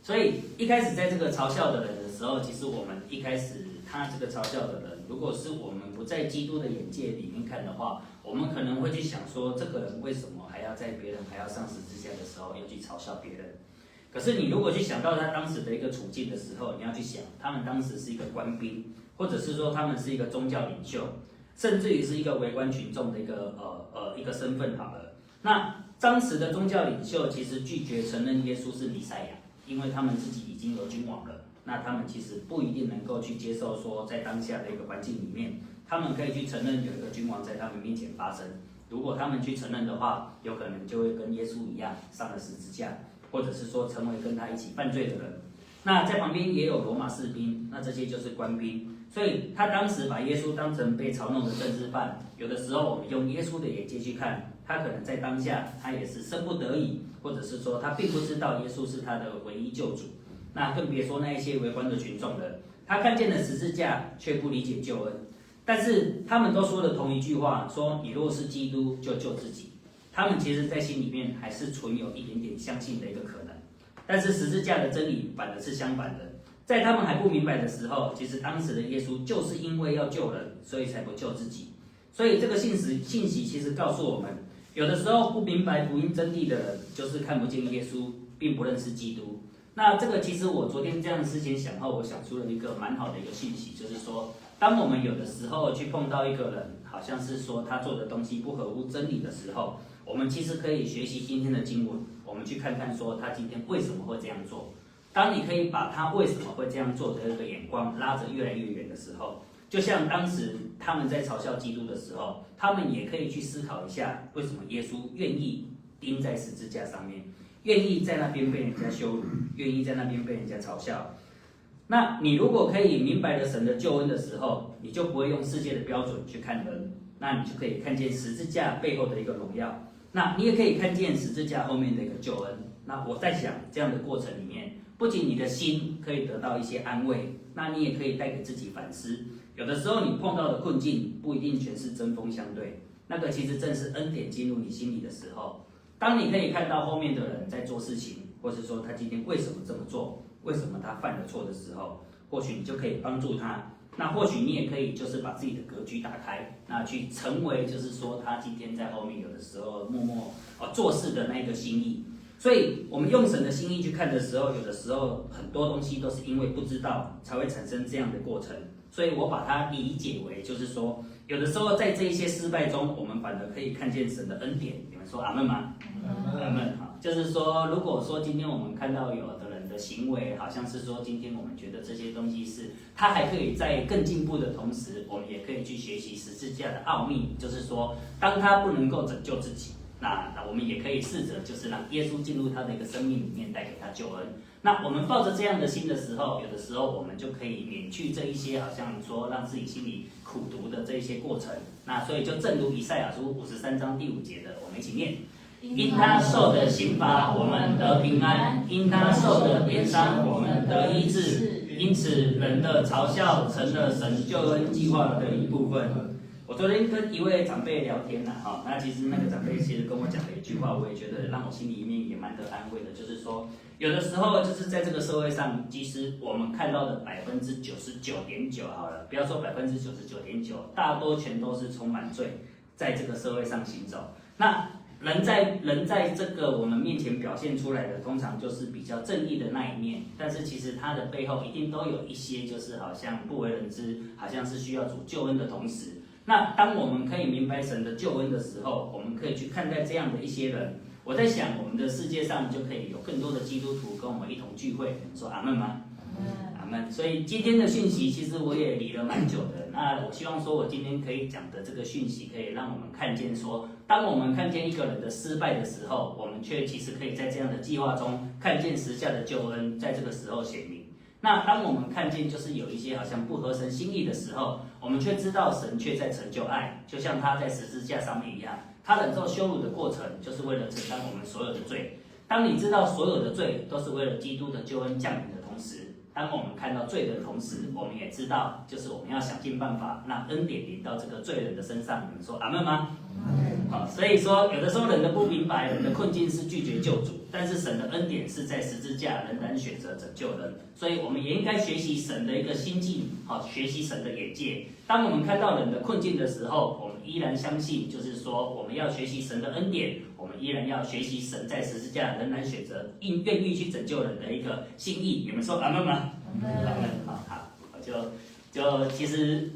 所以一开始在这个嘲笑的人的时候，其实我们一开始他这个嘲笑的人，如果是我们不在基督的眼界里面看的话，我们可能会去想说，这个人为什么还要在别人还要上十字架的时候要去嘲笑别人？可是你如果去想到他当时的一个处境的时候，你要去想，他们当时是一个官兵，或者是说他们是一个宗教领袖，甚至于是一个围观群众的一个身份好了。那当时的宗教领袖其实拒绝承认耶稣是弥赛亚，因为他们自己已经有君王了，那他们其实不一定能够去接受说，在当下的一个环境里面，他们可以去承认有一个君王在他们面前发生。如果他们去承认的话，有可能就会跟耶稣一样上了十字架，或者是说成为跟他一起犯罪的人。那在旁边也有罗马士兵，那这些就是官兵。所以他当时把耶稣当成被嘲弄的政治犯。有的时候我们用耶稣的眼界去看，他可能在当下他也是生不得已，或者是说他并不知道耶稣是他的唯一救主。那更别说那一些围观的群众了，他看见了十字架，却不理解救恩。但是他们都说了同一句话，说你若是基督，就救自己。他们其实在心里面还是存有一点点相信的一个可能。但是十字架的真理反而是相反的，在他们还不明白的时候，其实当时的耶稣就是因为要救人，所以才不救自己。所以这个信息其实告诉我们，有的时候不明白福音真谛的人，就是看不见耶稣，并不认识基督。那这个其实我昨天这样思前想后，我想出了一个蛮好的一个信息，就是说，当我们有的时候去碰到一个人，好像是说他做的东西不合乎真理的时候，我们其实可以学习今天的经文，我们去看看说他今天为什么会这样做。当你可以把他为什么会这样做的一个眼光拉着越来越远的时候，就像当时他们在嘲笑基督的时候，他们也可以去思考一下，为什么耶稣愿意钉在十字架上面，愿意在那边被人家羞辱，愿意在那边被人家嘲笑。那你如果可以明白了神的救恩的时候，你就不会用世界的标准去看人，那你就可以看见十字架背后的一个荣耀，那你也可以看见十字架后面的一个救恩。那我在想，这样的过程里面，不仅你的心可以得到一些安慰，那你也可以带给自己反思。有的时候你碰到的困境不一定全是针锋相对，那个其实正是恩典进入你心里的时候。当你可以看到后面的人在做事情，或是说他今天为什么这么做，为什么他犯了错的时候，或许你就可以帮助他。那或许你也可以就是把自己的格局打开，那去成为就是说他今天在后面有的时候默默做事的那个心意。所以我们用神的心意去看的时候，有的时候很多东西都是因为不知道才会产生这样的过程。所以我把它理解为就是说，有的时候在这一些失败中，我们反而可以看见神的恩典。你们说阿们吗？阿们。好，就是说，如果说今天我们看到有的人的行为，好像是说今天我们觉得这些东西是他还可以在更进步的同时，我们也可以去学习十字架的奥秘，就是说，当他不能够拯救自己，那我们也可以试着就是让耶稣进入他的一个生命里面，带给他救恩。那我们抱着这样的心的时候，有的时候我们就可以免去这一些好像说让自己心里苦毒的这一些过程。那所以就正如以赛亚书53章第5节的，我们一起念。因他受的刑罚，我们得平安；因他受的鞭伤，我们得医治。因此，人的嘲笑成了神救恩计划的一部分。我昨天跟一位长辈聊天那其实那个长辈其实跟我讲了一句话，我也觉得让我心里面也蛮得安慰的，就是说，有的时候就是在这个社会上，其实我们看到的99.9%好了，不要说99.9%，大多全都是充满罪，在这个社会上行走。那人在这个我们面前表现出来的，通常就是比较正义的那一面，但是其实它的背后一定都有一些，就是好像不为人知，好像是需要主救恩的同时，那当我们可以明白神的救恩的时候，我们可以去看待这样的一些人。我在想，我们的世界上就可以有更多的基督徒跟我们一同聚会。你说阿们吗？阿们。所以今天的讯息，其实我也理了蛮久的。那我希望说，我今天可以讲的这个讯息，可以让我们看见说，当我们看见一个人的失败的时候，我们却其实可以在这样的计划中看见时下的救恩，在这个时候显明。那当我们看见就是有一些好像不合神心意的时候，我们却知道神却在成就爱，就像他在十字架上面一样，他忍受羞辱的过程，就是为了承担我们所有的罪。当你知道所有的罪都是为了基督的救恩降临的同时，当我们看到罪的同时，我们也知道，就是我们要想尽办法让恩典临到这个罪人的身上。你们说阿们吗？好，所以说有的时候人的不明白，人的困境是拒绝救主，但是神的恩典是在十字架仍然选择拯救人，所以我们也应该学习神的一个心境，学习神的眼界。当我们看到人的困境的时候，我们依然相信，就是说我们要学习神的恩典，我们依然要学习神在十字架仍然选择愿意去拯救人的一个心意。你们说阿们吗？阿们。好，就其实。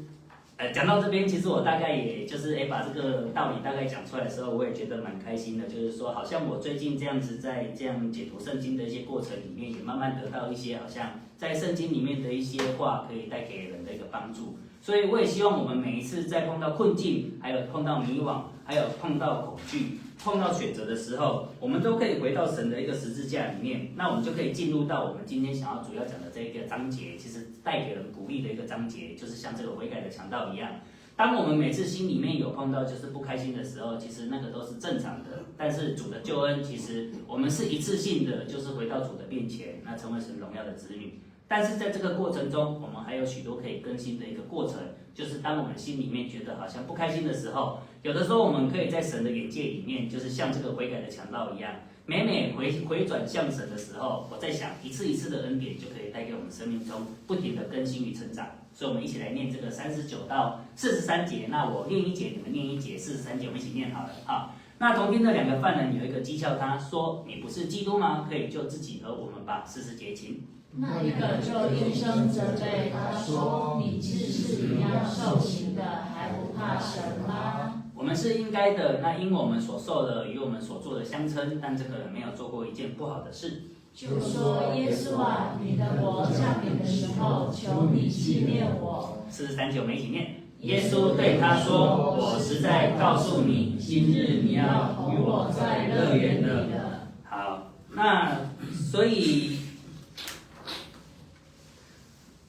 讲到这边，其实我大概也就是把这个道理大概讲出来的时候，我也觉得蛮开心的。就是说，好像我最近这样子在这样解读圣经的一些过程里面，也慢慢得到一些好像在圣经里面的一些话，可以带给人的一个帮助。所以我也希望我们每一次在碰到困境，还有碰到迷惘，还有碰到恐惧，碰到选择的时候，我们都可以回到神的一个十字架里面，那我们就可以进入到我们今天想要主要讲的这一个章节，其实带给人鼓励的一个章节，就是像这个悔改的强盗一样。当我们每次心里面有碰到就是不开心的时候，其实那个都是正常的。但是主的救恩，其实我们是一次性的，就是回到主的面前，那成为神荣耀的子女。但是在这个过程中，我们还有许多可以更新的一个过程，就是当我们心里面觉得好像不开心的时候，有的时候我们可以在神的眼界里面，就是像这个悔改的强盗一样，每回转向神的时候，我在想一次一次的恩典就可以带给我们生命中不停的更新与成长。所以我们一起来念这个39到43节，那我念一节，你们念一节，43节我们一起念好了哈。那同听的2个犯人有一个讥笑他说：“你不是基督吗？可以救自己和我们吧。”40节请。那一个就应声责备他说：“你既是一样受刑的，还不怕神吗？”我们是应该的，那因我们所受的与我们所做的相称，但这个人没有做过一件不好的事。就说：“耶稣啊，你的国降临的时候，求你纪念我。”43节我们一起念。耶稣对他说：“我实在告诉你，今日你要与我在乐园里了。”好，那所以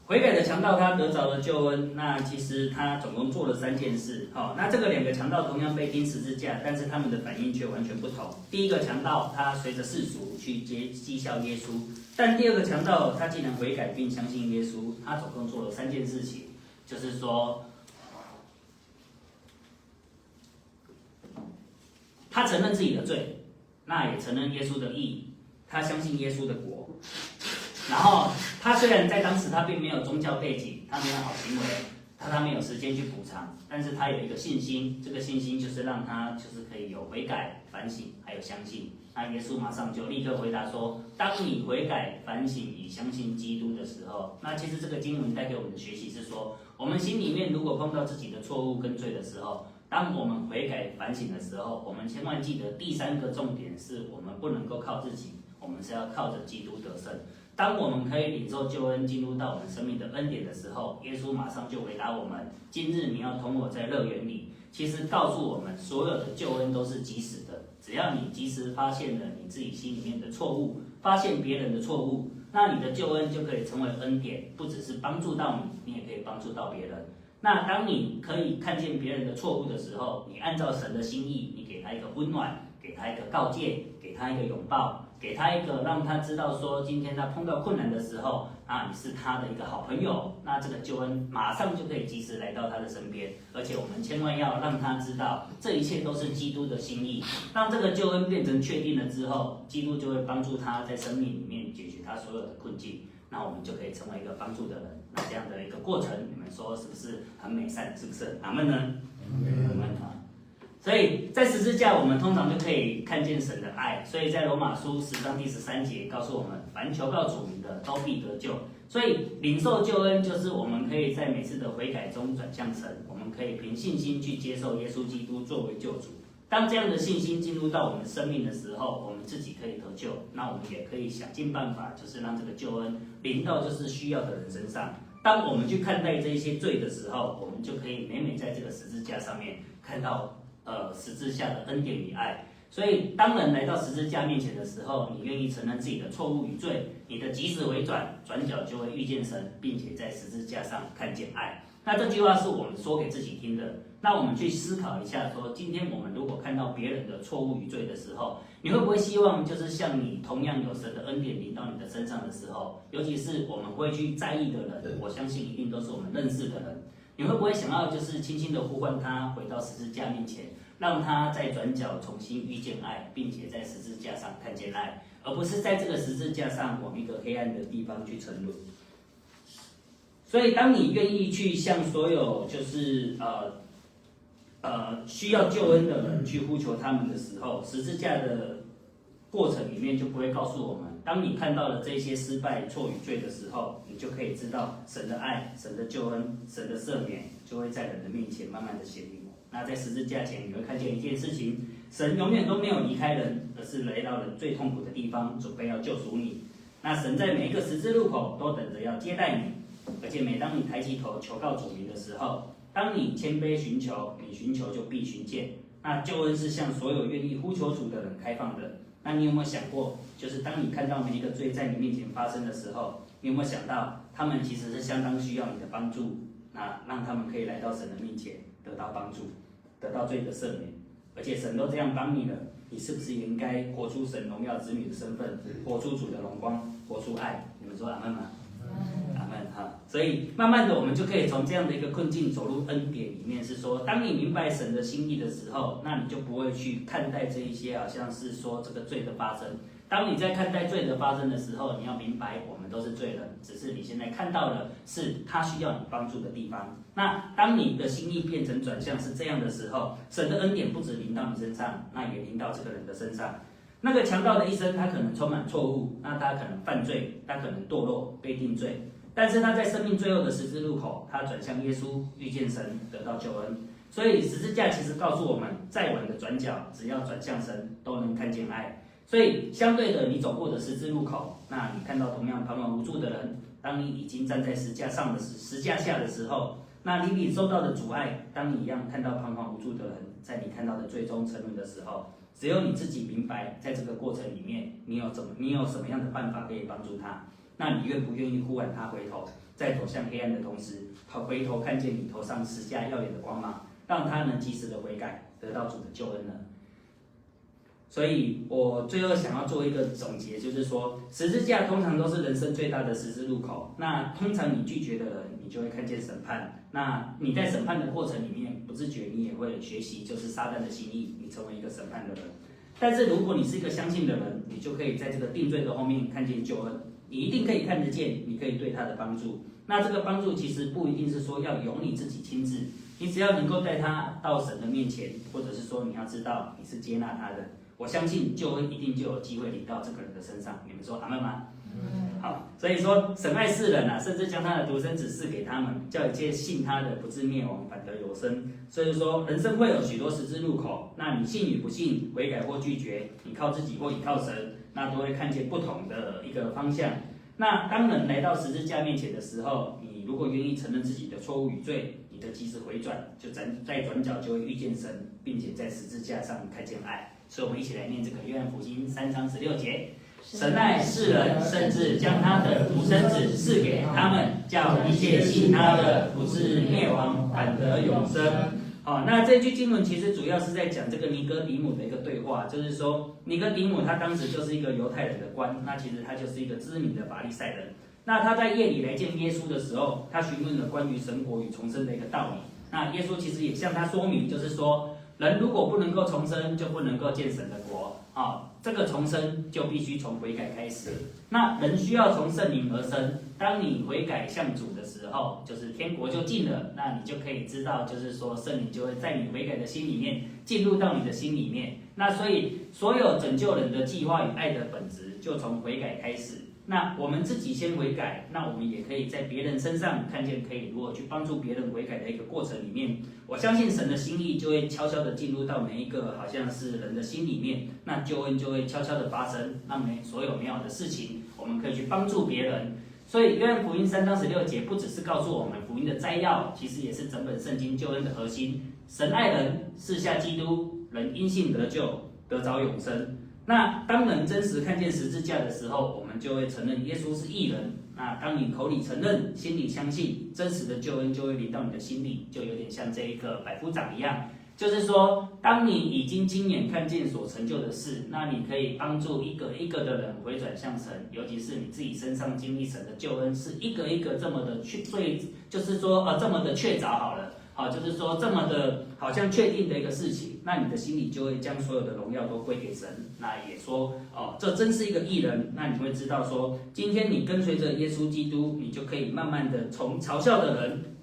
悔改的强盗他得着了救恩，那其实他总共做了3件事。那这个2个强盗同样被钉十字架，但是他们的反应却完全不同。第一个强盗他随着世俗去讥笑耶稣，但第2个强盗他竟然悔改并相信耶稣。他总共做了3件事情，就是说，他承认自己的罪，那也承认耶稣的义，他相信耶稣的国。然后他虽然在当时他并没有宗教背景，他没有好行为，他没有时间去补偿，但是他有一个信心，这个信心就是让他就是可以有悔改、反省，还有相信。那耶稣马上就立刻回答说：“当你悔改、反省与相信基督的时候，那其实这个经文带给我们的学习是说，我们心里面如果碰到自己的错误跟罪的时候，当我们悔改反省的时候，我们千万记得第3个重点是我们不能够靠自己，我们是要靠着基督得胜。当我们可以领受救恩，进入到我们生命的恩典的时候，耶稣马上就回答我们：今日你要同我在乐园里。其实告诉我们，所有的救恩都是及时的，只要你及时发现了你自己心里面的错误，发现别人的错误，那你的救恩就可以成为恩典，不只是帮助到你，你也可以帮助到别人。那当你可以看见别人的错误的时候，你按照神的心意，你给他一个温暖，给他一个告诫，给他一个拥抱，给他一个让他知道说，今天他碰到困难的时候啊，你是他的一个好朋友，那这个救恩马上就可以及时来到他的身边。而且我们千万要让他知道，这一切都是基督的心意。当这个救恩变成确定了之后，基督就会帮助他在生命里面解决他所有的困境。那我们就可以成为一个帮助的人。那这样的一个过程，你们说是不是很美善？是不是？阿们呢？阿们啊！所以在十字架，我们通常就可以看见神的爱。所以在罗马书10章第13节告诉我们：凡求告主名的，都必得救。所以领受救恩，就是我们可以在每次的悔改中转向神，我们可以凭信心去接受耶稣基督作为救主。当这样的信心进入到我们生命的时候，我们自己可以得救，那我们也可以想尽办法，就是让这个救恩临到就是需要的人身上。当我们去看待这一些罪的时候，我们就可以每每在这个十字架上面看到十字架的恩典与爱。所以当人来到十字架面前的时候，你愿意承认自己的错误与罪，你的及时回转，转角就会遇见神，并且在十字架上看见爱。那这句话是我们说给自己听的。那我们去思考一下说，今天我们如果看到别人的错误与罪的时候，你会不会希望就是像你同样有神的恩典临到你的身上的时候，尤其是我们会去在意的人，我相信一定都是我们认识的人，你会不会想要就是轻轻的呼唤他回到十字架面前，让他在转角重新遇见爱，并且在十字架上看见爱，而不是在这个十字架上往一个黑暗的地方去沉沦。所以当你愿意去向所有就是需要救恩的人去呼求他们的时候，十字架的过程里面就不会告诉我们，当你看到了这些失败、错与罪的时候，你就可以知道神的爱、神的救恩、神的赦免就会在人的面前慢慢的显明。那在十字架前，你会看见一件事情：神永远都没有离开人，而是来到人最痛苦的地方，准备要救赎你。那神在每一个十字路口都等着要接待你，而且每当你抬起头求告主名的时候，当你谦卑寻求，你寻求就必寻见。那救恩是向所有愿意呼求主的人开放的。那你有没有想过，就是当你看到每一个罪在你面前发生的时候，你有没有想到，他们其实是相当需要你的帮助？那让他们可以来到神的面前，得到帮助，得到罪的赦免。而且神都这样帮你了，你是不是也应该活出神荣耀子女的身份，活出主的荣光，活出爱？你们说阿们吗？阿们哈。所以慢慢的，我们就可以从这样的一个困境走入恩典里面。是说，当你明白神的心意的时候，那你就不会去看待这一些好像是说这个罪的发生。当你在看待罪的发生的时候，你要明白我们都是罪人，只是你现在看到了是他需要你帮助的地方。那当你的心意变成转向是这样的时候，神的恩典不止临到你身上，那也临到这个人的身上。那个强盗的一生，他可能充满错误，那他可能犯罪，他可能堕落被定罪，但是他在生命最后的十字路口，他转向耶稣，遇见神，得到救恩。所以十字架其实告诉我们，再晚的转角，只要转向神，都能看见爱。所以相对的，你走过的十字路口，那你看到同样彷徨无助的人，当你已经站在石架下的时候，那你受到的阻碍，当你一样看到彷徨无助的人，在你看到的最终沉沦的时候，只有你自己明白，在这个过程里面，你有什么样的办法可以帮助他？那你愿不愿意呼唤他回头，在走向黑暗的同时，回头看见你头上十架耀眼的光芒，让他能及时的悔改，得到主的救恩呢？所以我最后想要做一个总结，就是说，十字架通常都是人生最大的十字路口。那通常你拒绝的人，你就会看见审判。那你在审判的过程里面，不自觉你也会学习，就是撒旦的心意，你成为一个审判的人。但是如果你是一个相信的人，你就可以在这个定罪的后面看见救恩，你一定可以看得见，你可以对他的帮助。那这个帮助其实不一定是说要由你自己亲自，你只要能够带他到神的面前，或者是说你要知道你是接纳他的。我相信救恩一定就有机会临到这个人的身上，你们说阿们吗？好，所以说神爱世人啊，甚至将他的独生子赐给他们，叫一切信他的不至灭亡，反得永生。所以说人生会有许多十字路口，那你信与不信，悔改或拒绝，你靠自己或倚靠神，那都会看见不同的一个方向。那当人来到十字架面前的时候，你如果愿意承认自己的错误与罪，你的及时回转，就在转角就会遇见神，并且在十字架上看见爱。所以我们一起来念这个约翰福音3章16节。神爱世人，甚至将他的独生子赐给他们，叫一切信他的不至灭亡，反得永生。好，那这句经文其实主要是在讲这个尼哥底母的一个对话，就是说尼哥底母他当时就是一个犹太人的官，那其实他就是一个知名的法利赛人。那他在夜里来见耶稣的时候，他询问了关于神国与重生的一个道理。那耶稣其实也向他说明，就是说人如果不能够重生，就不能够见神的国。这个重生就必须从悔改开始。那人需要从圣灵而生，当你悔改向主的时候，就是天国就近了。那你就可以知道，就是说圣灵就会在你悔改的心里面进入到你的心里面。那所以所有拯救人的计划与爱的本质，就从悔改开始。那我们自己先悔改，那我们也可以在别人身上看见可以如何去帮助别人悔改的一个过程里面。我相信神的心意就会悄悄的进入到每一个好像是人的心里面，那救恩就会悄悄的发生。那所有美好的事情，我们可以去帮助别人。所以约翰福音3章16节不只是告诉我们福音的摘要，其实也是整本圣经救恩的核心。神爱人，赐下基督，人因信得救，得着永生。那当人真实看见十字架的时候，我们就会承认耶稣是义人。那当你口里承认，心里相信，真实的救恩就会临到你的心里，就有点像这一个百夫长一样。就是说，当你已经亲眼看见所成就的事，那你可以帮助一个一个的人回转向神，尤其是你自己身上经历神的救恩，是一个一个这么的就是说这么的确凿好了。就是说这么的好像确定的一个事情，那你的心里就会将所有的荣耀都归给神。那也说这真是一个义人。那你会知道说，今天你跟随着耶稣基督，你就可以慢慢的从嘲笑的人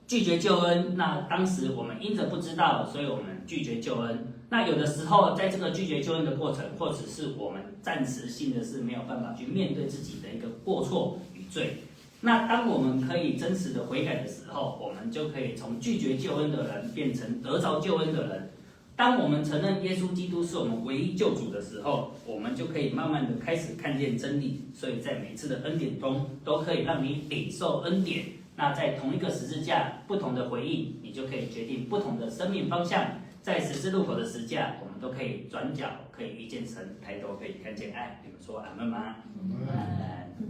拒绝救恩。那当时我们因着不知道，所以我们拒绝救恩。那有的时候在这个拒绝救恩的过程，或者是我们暂时性的是没有办法去面对自己的一个过错与罪。那当我们可以真实的悔改的时候，我们就可以从拒绝救恩的人变成得着救恩的人。当我们承认耶稣基督是我们唯一救主的时候，我们就可以慢慢的开始看见真理。所以在每次的恩典中，都可以让你领受恩典。那在同一个十字架，不同的回应，你就可以决定不同的生命方向。在十字路口的十架，我们都可以转角，可以遇见神，抬头可以看见爱。你们说阿们吗？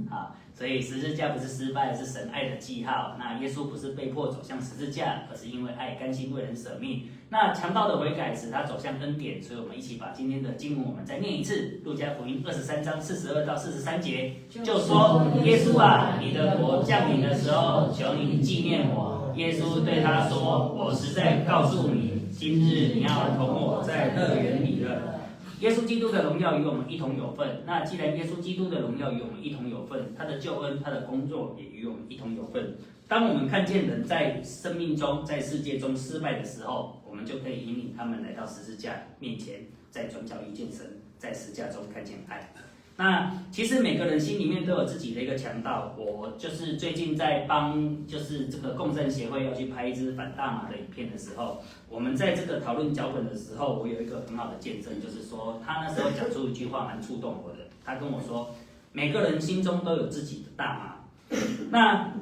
好，所以十字架不是失败，是神爱的记号。那耶稣不是被迫走向十字架，而是因为爱，甘心为人舍命。那强盗的悔改使他走向恩典，所以我们一起把今天的经文我们再念一次。路加福音23章42到43节，就说：耶稣啊，你的国降临的时候，求你纪念我。耶稣对他说：我实在告诉你，今日你要同我在乐园里了。耶稣基督的荣耀与我们一同有份。那既然耶稣基督的荣耀与我们一同有份，他的救恩、他的工作也与我们一同有份。当我们看见人在生命中、在世界中失败的时候，我们就可以引领他们来到十字架面前，在转角遇见神，在十字架中看见爱。那其实每个人心里面都有自己的一个强盗。我就是最近在帮就是这个共振协会要去拍一支反大麻的影片的时候，我们在这个讨论脚本的时候，我有一个很好的见证，就是说他那时候讲出一句话蛮触动我的。他跟我说，每个人心中都有自己的大麻。那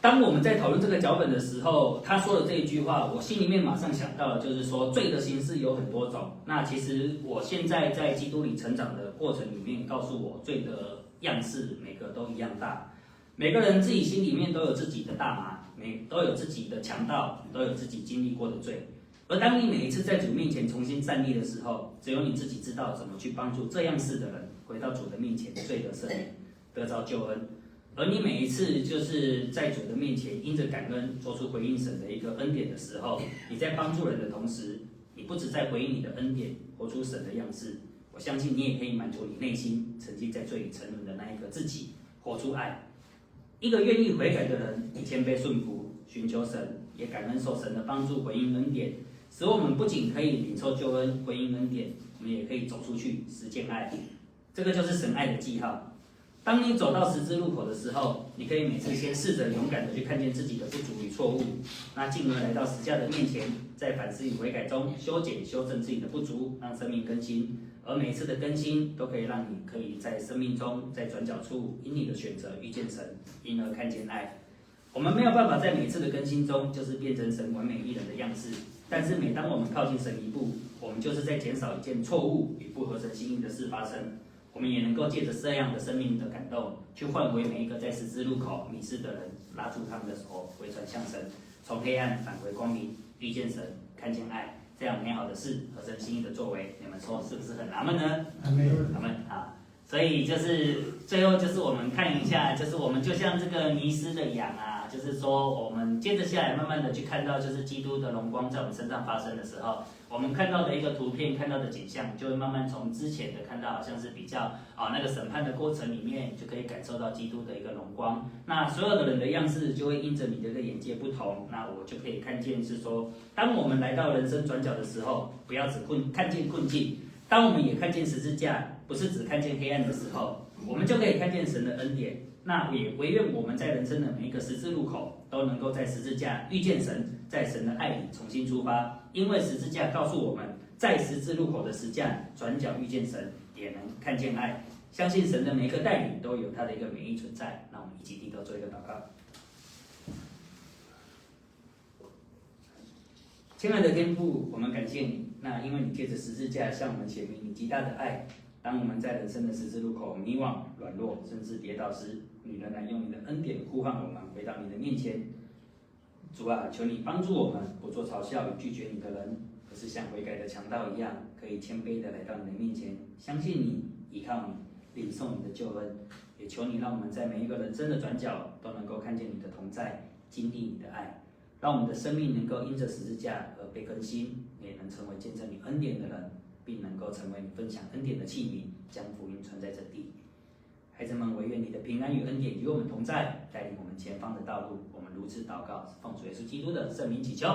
当我们在讨论这个脚本的时候，他说的这一句话，我心里面马上想到的就是说，罪的形式有很多种。那其实我现在在基督里成长的过程里面，告诉我罪的样式每个都一样大。每个人自己心里面都有自己的大麻，都有自己的强盗，都有自己经历过的罪。而当你每一次在主面前重新站立的时候，只有你自己知道怎么去帮助这样式的人回到主的面前，罪得赦免，得着救恩。而你每一次就是在主的面前，因着感恩做出回应神的一个恩典的时候，你在帮助人的同时，你不只在回应你的恩典，活出神的样式。我相信你也可以满足你内心曾经在罪里沉沦的那一个自己，活出爱。一个愿意悔改的人，以谦卑顺服，寻求神，也感恩受神的帮助，回应恩典，使我们不仅可以领受救恩，回应恩典，我们也可以走出去实践爱。这个就是神爱的记号。当你走到十字路口的时候，你可以每次先试着勇敢的去看见自己的不足与错误，那进而来到十架的面前，在反思与悔改中修剪、修正自己的不足，让生命更新。而每一次的更新都可以让你可以在生命中，在转角处因你的选择遇见神，因而看见爱。我们没有办法在每次的更新中就是变成神完美艺人的样式，但是每当我们靠近神一步，我们们就是在减少一件错误与不合神心意的事发生。我们也能够借着这样的生命的感动，去换回每一个在十字路口迷失的人，拉住他们的手，回转向神，从黑暗返回光明，遇见神，看见爱，这样美好的事，合神心意的作为，你们说是不是很纳闷呢？阿门，阿门啊！所以就是最后就是我们看一下，就是我们就像这个迷失的羊啊，就是说我们接着下来慢慢的去看到，就是基督的荣光在我们身上发生的时候，我们看到的一个图片，看到的景象，就会慢慢从之前的看到好像是比较那个审判的过程里面，就可以感受到基督的一个荣光。那所有的人的样式就会因着你的一个眼界不同，那我就可以看见是说，当我们来到人生转角的时候，不要只看见困境，当我们也看见十字架，不是只看见黑暗的时候，我们就可以看见神的恩典。那也唯愿我们在人生的每一个十字路口，都能够在十字架遇见神，在神的爱里重新出发。因为十字架告诉我们，在十字路口的十架转角遇见神，也能看见爱。相信神的每一个带领都有他的一个美意存在。那我们一起低头做一个祷告。亲爱的天父，我们感谢你。那因为你借着十字架向我们显明你极大的爱。当我们在人生的十字路口迷惘、软弱，甚至跌倒时，你仍然用你的恩典呼唤我们回到你的面前。主啊，求你帮助我们，不做嘲笑与拒绝你的人，而是像悔改的强盗一样，可以谦卑的来到你的面前，相信你，依靠你，领受你的救恩。也求你让我们在每一个人生的转角，都能够看见你的同在，经历你的爱，让我们的生命能够因着十字架而被更新，也能成为见证你恩典的人，并能够成为你分享恩典的器皿，将福音传在这地。孩子们，惟愿你的平安与恩典与我们同在，带领我们前方的道路。我们如此祷告，奉主耶稣基督的圣名祈求，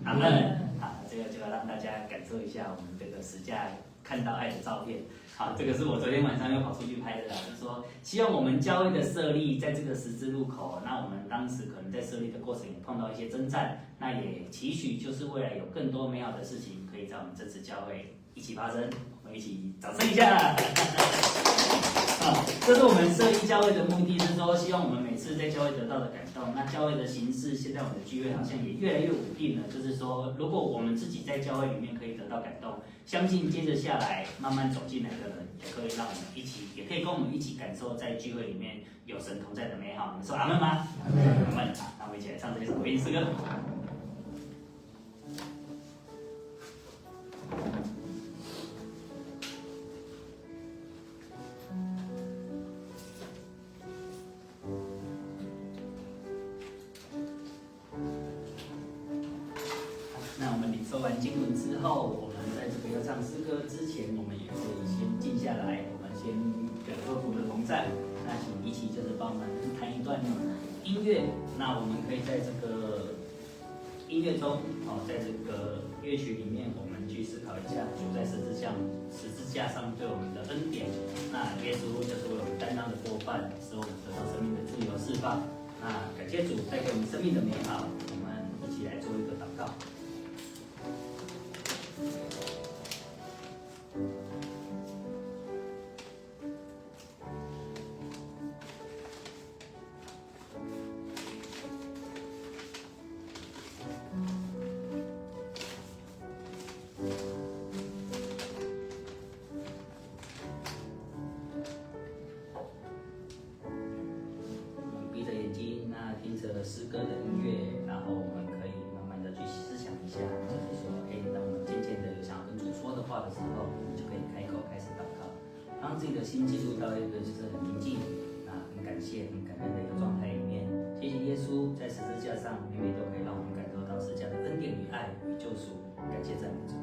阿门。好，这个就要让大家感受一下我们这个十架看到爱的照片。好，这个是我昨天晚上又跑出去拍的啦，就是说希望我们教会的设立在这个十字路口，那我们当时可能在设立的过程也碰到一些征战，那也期许就是未来有更多美好的事情可以在我们这次教会一起发生，我们一起掌声一下。这是我们设立教会的目的，是说希望我们每次在教会得到的感动。那教会的形式，现在我们的聚会好像也越来越稳定了。就是说，如果我们自己在教会里面可以得到感动，相信接着下来慢慢走进来的人，也可以让我们一起，也可以跟我们一起感受在聚会里面有神同在的美好。你们说阿门吗？阿门。阿门。那我们一起来唱这首回应诗歌。说完经文之后，我们在这个要唱诗歌之前，我们也可以先静下来，我们先感受主的同在。那请一起就是帮我们弹一段音乐。那我们可以在这个音乐中，在这个乐曲里面，我们去思考一下主在十字架上对我们的恩典。那耶稣就是为我们担当的过犯，使我们得到生命的自由释放。那感谢主带给我们生命的美好，我们一起来做一个祷告。听着诗歌的音乐，然后我们可以慢慢的去思想一下，就是说，当我们渐渐的有想要跟主说的话的时候，我们就可以开口开始祷告，让自己的心进入到一个就是很宁静、很感谢、很感恩的一个状态里面。谢谢耶稣在十字架上，每每都可以让我们感受到十字架的恩典与爱与救赎。感谢赞美主。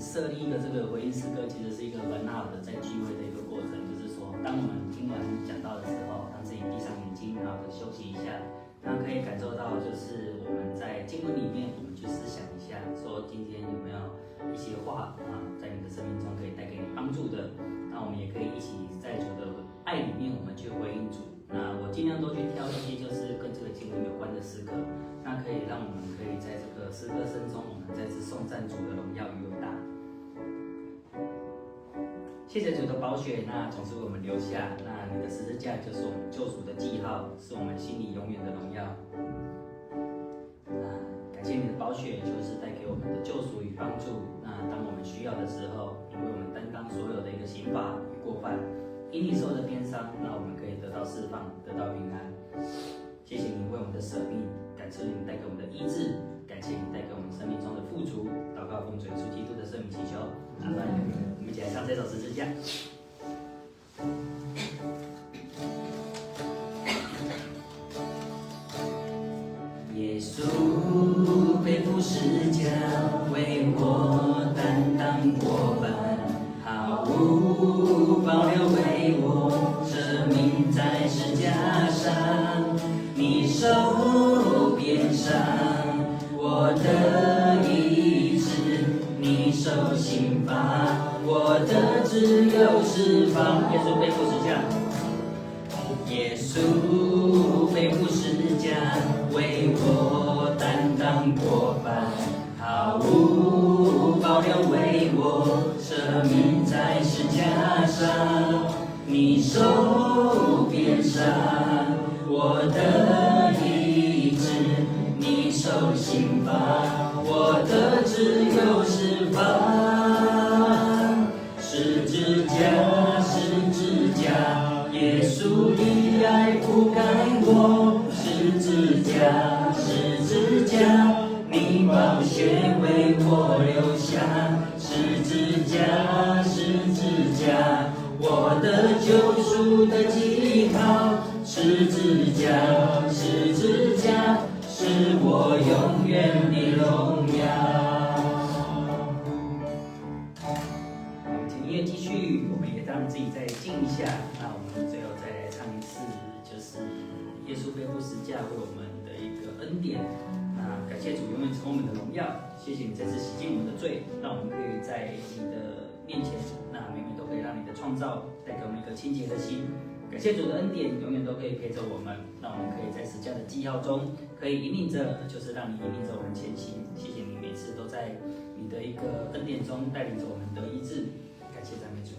设立一个这个回应诗歌，其实是一个很好的在聚会的一个过程。就是说，当我们听完讲道的时候，让自己闭上眼睛，好好的休息一下，然后可以感受到，就是我们在经文里面，我们去思想一下，说今天有没有一些话啊，在你的生命中可以带给你帮助的。那我们也可以一起在主的爱里面，我们去回应主。那我尽量都去挑一些就是跟这个经文有关的诗歌，那可以让我们可以在这个诗歌声中，我们再次颂赞主的荣耀与伟大。谢谢主的宝血，那总是为我们留下。那你的十字架就是我们救赎的记号，是我们心里永远的荣耀。感谢你的宝血，就是带给我们的救赎与帮助。那当我们需要的时候，你为我们担当所有的一个刑罚与过犯。因你受的鞭伤，那我们可以得到释放，得到平安。谢谢你为我们的舍命，感谢你带给我们的医治，感谢你带给我们生命中的富足。祷告奉主耶稣基督的圣名祈求，阿门。我们一起来唱这首十字架。耶稣背负十架，为我担当过犯。毫无保留为我舍命在十架上，你受鞭伤，我的医治；你受刑罚，我的自由释放。耶稣背负十架，耶稣背负十架，为我担当过犯。毫无保留为我舍命在十架上，你受鞭伤，我的医治；你受刑罚，我的自由释放。十字架，十字架，耶稣的爱覆盖我。十字架，十字架。你宝血为我留下，十字架，十字架，我的救赎的记号。十字架，十字架，是我永远的荣耀。我们请音乐继续，我们也让自己再静一下。那我们最后再来唱一次，就是耶稣背负十架为我们的一个恩典。感谢主永远成我们的荣耀，谢谢你再次洗净我们的罪，让我们可以在你的面前，那每每都可以让你的创造带给我们一个清洁的心。感谢主的恩典，永远都可以陪着我们，让我们可以在十架的记号中，可以引领着，就是让你引领着我们前行。谢谢你每次都在你的一个恩典中带领着我们得医治，感谢赞美主。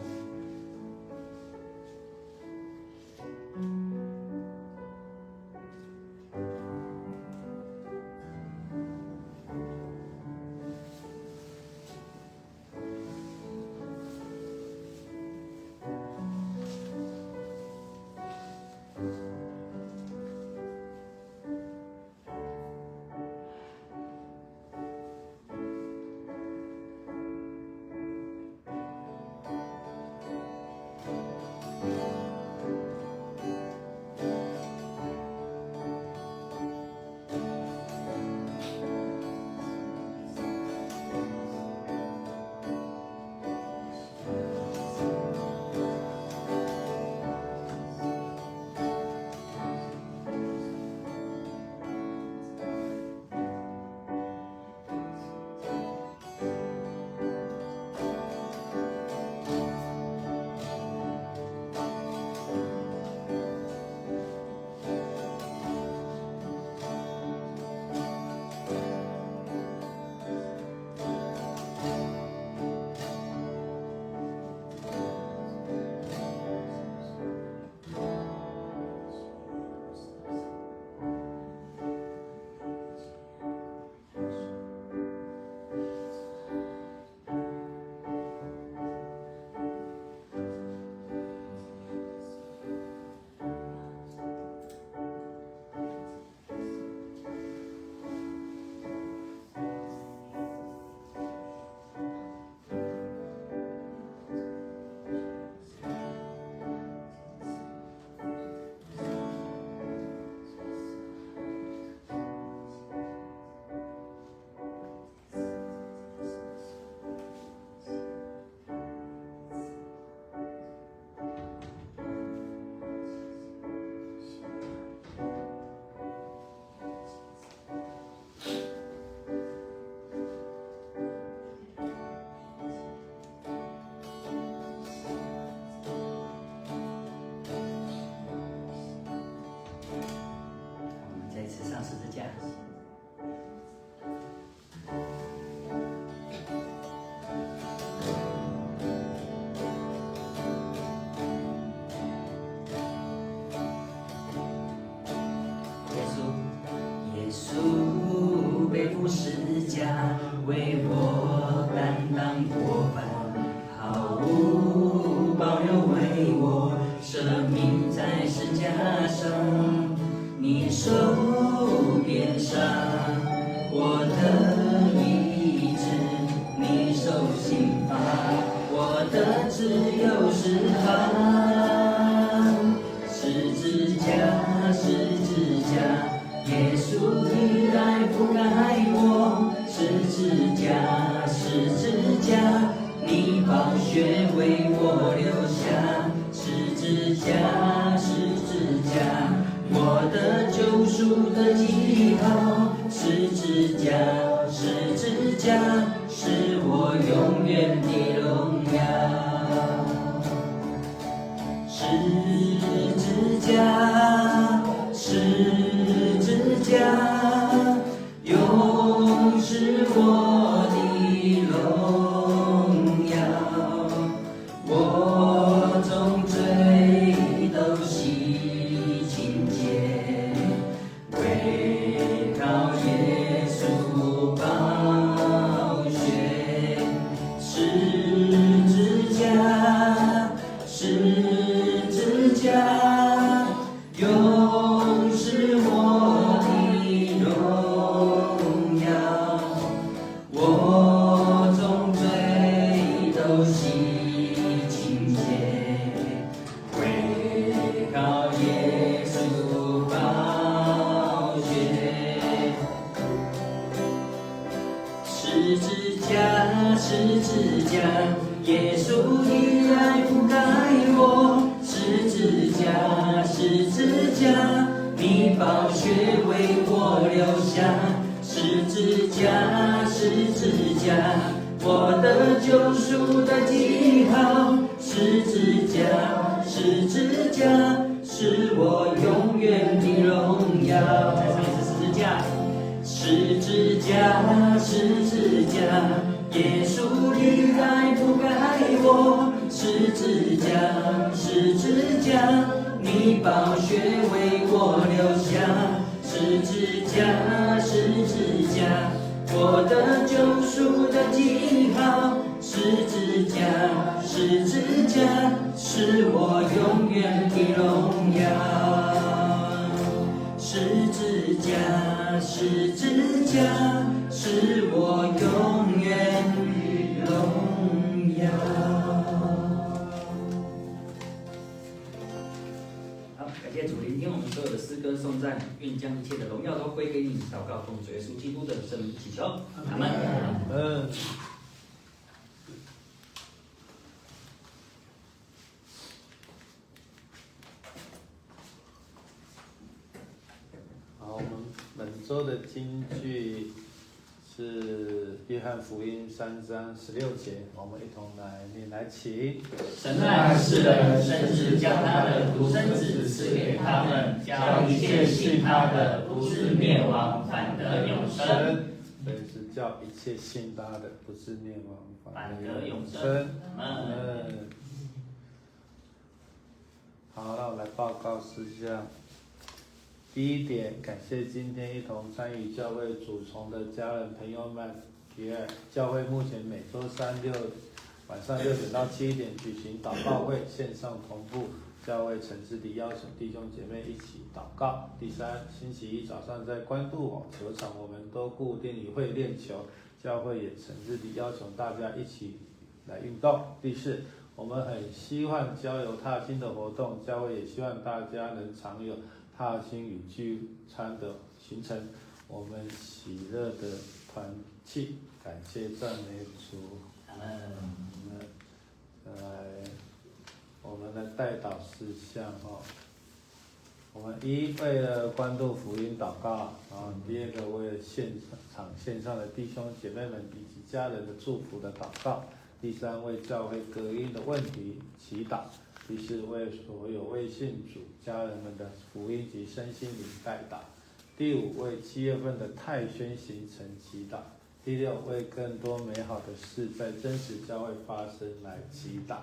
架。耶稣背负十架，为我担当过犯，毫无保留为我舍命在十架上。你受鞭伤，我的医治；你受刑罚，我的自由释放。十字架，十字架。耶稣的爱覆盖我，十字架，十字架，你宝血为我流下，十字架，十字架，我的救赎的记号，十字架，十字架，是我永远的荣耀。十字架，十字架，永是我的荣耀。我众罪都洗清洁，唯靠耶稣宝血。十字架，十字架，永是我的荣耀。我众罪都洗清洁，唯靠耶稣宝血。十字架，十字架，耶稣的爱覆盖我。十字架，十字架，你宝血为我流下。十字架，十字架，我的救赎的记号。十字架，十字架，是我永远的荣耀。再唱一次十字架。十字架，十字架，耶稣的爱覆盖我。十字架，十字架，你宝血为我流下。十字架，十字架，我的救赎的记号。十字架，十字架，是我永远的荣耀。十字架，十字架，是我永远的荣耀。好，感谢主聆听我们所有的诗歌颂赞，愿将一切的荣耀都归给你。祷告奉主耶稣基督的圣名祈求，阿门。好，我们本周的金句是约翰福音3章16节，我们一同来念，来请。神爱世人，甚至将他的独生子赐给他们，叫一切信他的不至灭亡，反得永生。对，是叫一切信他的不至灭亡，反得永生。好，那我来报告事项。第一点，感谢今天一同参与教会主从的家人朋友们。第二，教会目前每周三晚上6点到7点举行祷告会，线上同步。教会诚挚地邀请弟兄姐妹一起祷告。第三，星期一早上在关渡网球场，我们都固定与会练球，教会也诚挚地邀请大家一起来运动。第四，我们很希望交流踏青的活动，教会也希望大家能常有踏青与聚餐的行程，我们喜乐的团契，感谢赞美主。我们的代祷事项我们为了关渡福音祷告，第二个为了线上的弟兄姐妹们以及家人的祝福的祷告，第三为教会隔音的问题祈祷，第四为所有未信主家人们的福音及身心灵代祷，第5为7月份的泰宣行程祈祷。第6为更多美好的事在真实教会发生来祈祷。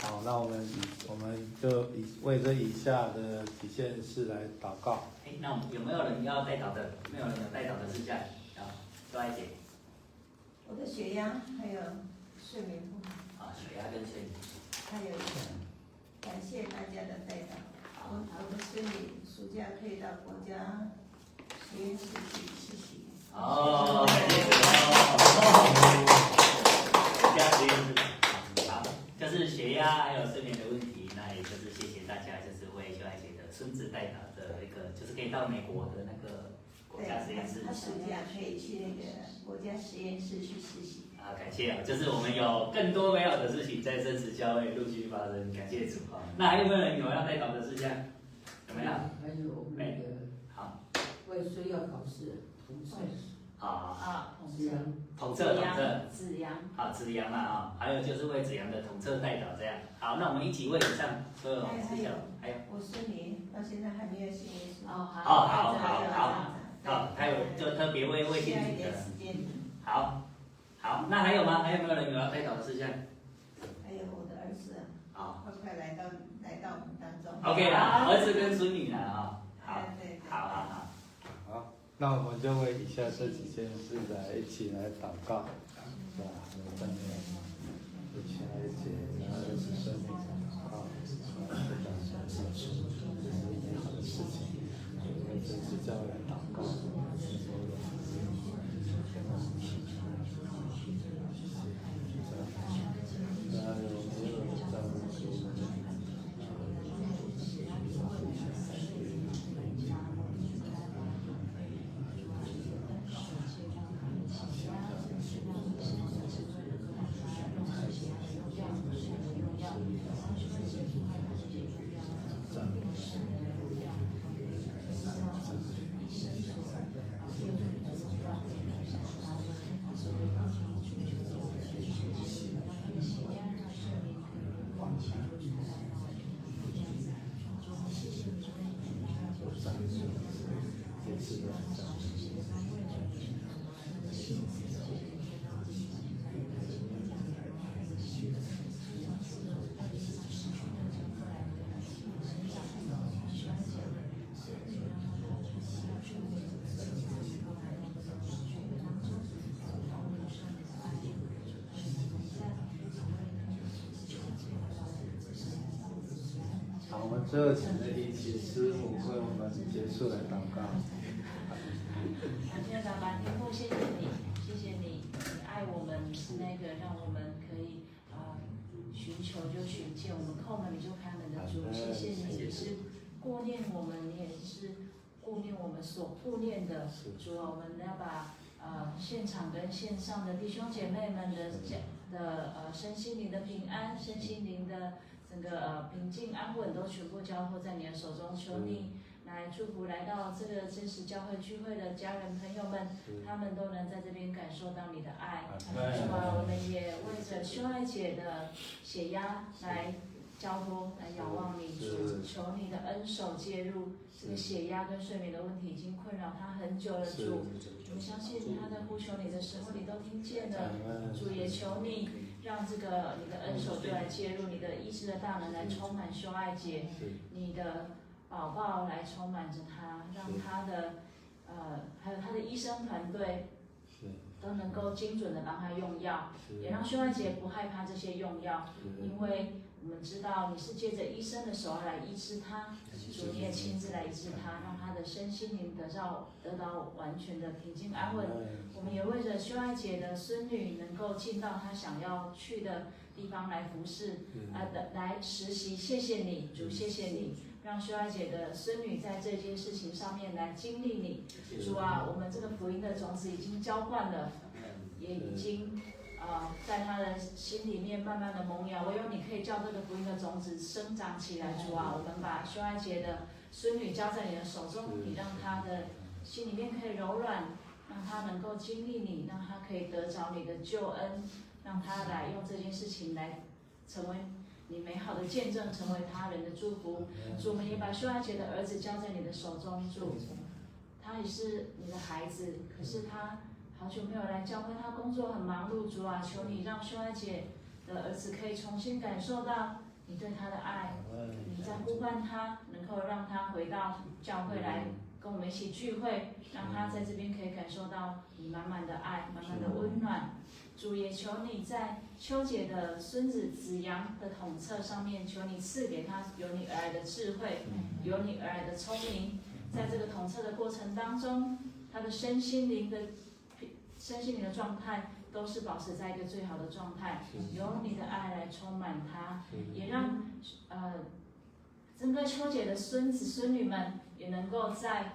好，那我们就为这以下的几件事来祷告。那我们有没有人要代祷的？没有人有代祷的事项？好，周爱姐。我的血压还有睡眠不好。啊，血压跟睡眠。还有一个，感谢大家的代祷。我的孙女暑假可以到国家实验室去实习。哦，感谢主哦。国家实验室。好，就是血压还有睡眠的问题，那也就是谢谢大家，就是为秀爱姐的孙子代祷的一个，就是可以到美国的那个国家实验室。他暑假可以去那个国家实验室去实习。啊，感谢啊！就是我们有更多美好的事情在真实教会陆续发生，感谢主啊！那还有没有人有要代祷的事项？有没有？还有那个好，为需要考试统测啊，子阳统测，子阳，好，子阳啊啊！还有就是为子阳的统测代祷这样。好，那我们一起为以上所有事项，还有我孙女到现在还没有信耶稣。好，还有就特别为需要一天主的，点时间。好，那还有吗？还有没有人有要代祷的事项？还有我的儿子，好快来到我们当中。 ，OK 啦，儿子跟孙女啦啊，好，对。好，那我们就为以下这几件事一起来祷告。是吧？我们为亲爱的姐，然后是生命祷告，美好的事情，为真实教会祷告。好，我们最后请的一起师母为我们结束来祷告。天父爸爸，天父，谢谢你，谢谢你，你爱我们是那个让我们可以寻求就寻见，我们叩门你就开门的主，谢谢你，你是顾念我们，你也是顾念我们所顾念的主啊，我们要把现场跟线上的弟兄姐妹们的身心灵的平安，身心灵的整个平静安稳都全部交托在你的手中，求你来祝福来到这个真实教会聚会的家人朋友们，他们都能在这边感受到你的爱。主啊，我们也为着秀爱姐的血压来交托，来仰望你主，求你的恩手介入。这个血压跟睡眠的问题已经困扰他很久了，主，我们相信他在呼求你的时候，你都听见了。主也求你让这个你的恩手就来介入，你的医治的大能来充满秀爱姐，你的宝宝来充满着他，让他的还有他的医生团队都能够精准的帮他用药，也让秀爱姐不害怕这些用药，因为我们知道你是借着医生的手来医治他，主你也亲自来医治他，让他的身心灵得到完全的平静安稳。我们也为着秀爱姐的孙女能够进到她想要去的地方来服侍，来实习。谢谢你，主，谢谢你，让秀爱姐的孙女在这件事情上面来经历你。主啊，我们这个福音的种子已经浇灌了，也已经在他的心里面慢慢的萌芽，唯有你可以叫这个福音的种子生长起来。主啊，我们把秀爱姐的孙女交在你的手中，你让她的心里面可以柔软，让她能够经历你，让她可以得着你的救恩，让她来用这件事情来成为你美好的见证，成为他人的祝福。主，我们也把秀爱姐的儿子交在你的手中，主，他也是你的孩子，可是他好久没有来教会，他工作很忙碌，主啊，求你让秀爱姐的儿子可以重新感受到你对他的爱，你在呼唤他，能够让他回到教会来跟我们一起聚会，让他在这边可以感受到你满满的爱，满满的温暖。主也求你在秋姐的孙子子阳的统测上面，求你赐给他有你而来的智慧，有你而来的聪明，在这个统测的过程当中，他的身心灵的状态都是保持在一个最好的状态，有你的爱来充满他，也让整个秋姐的孙子孙女们也能够在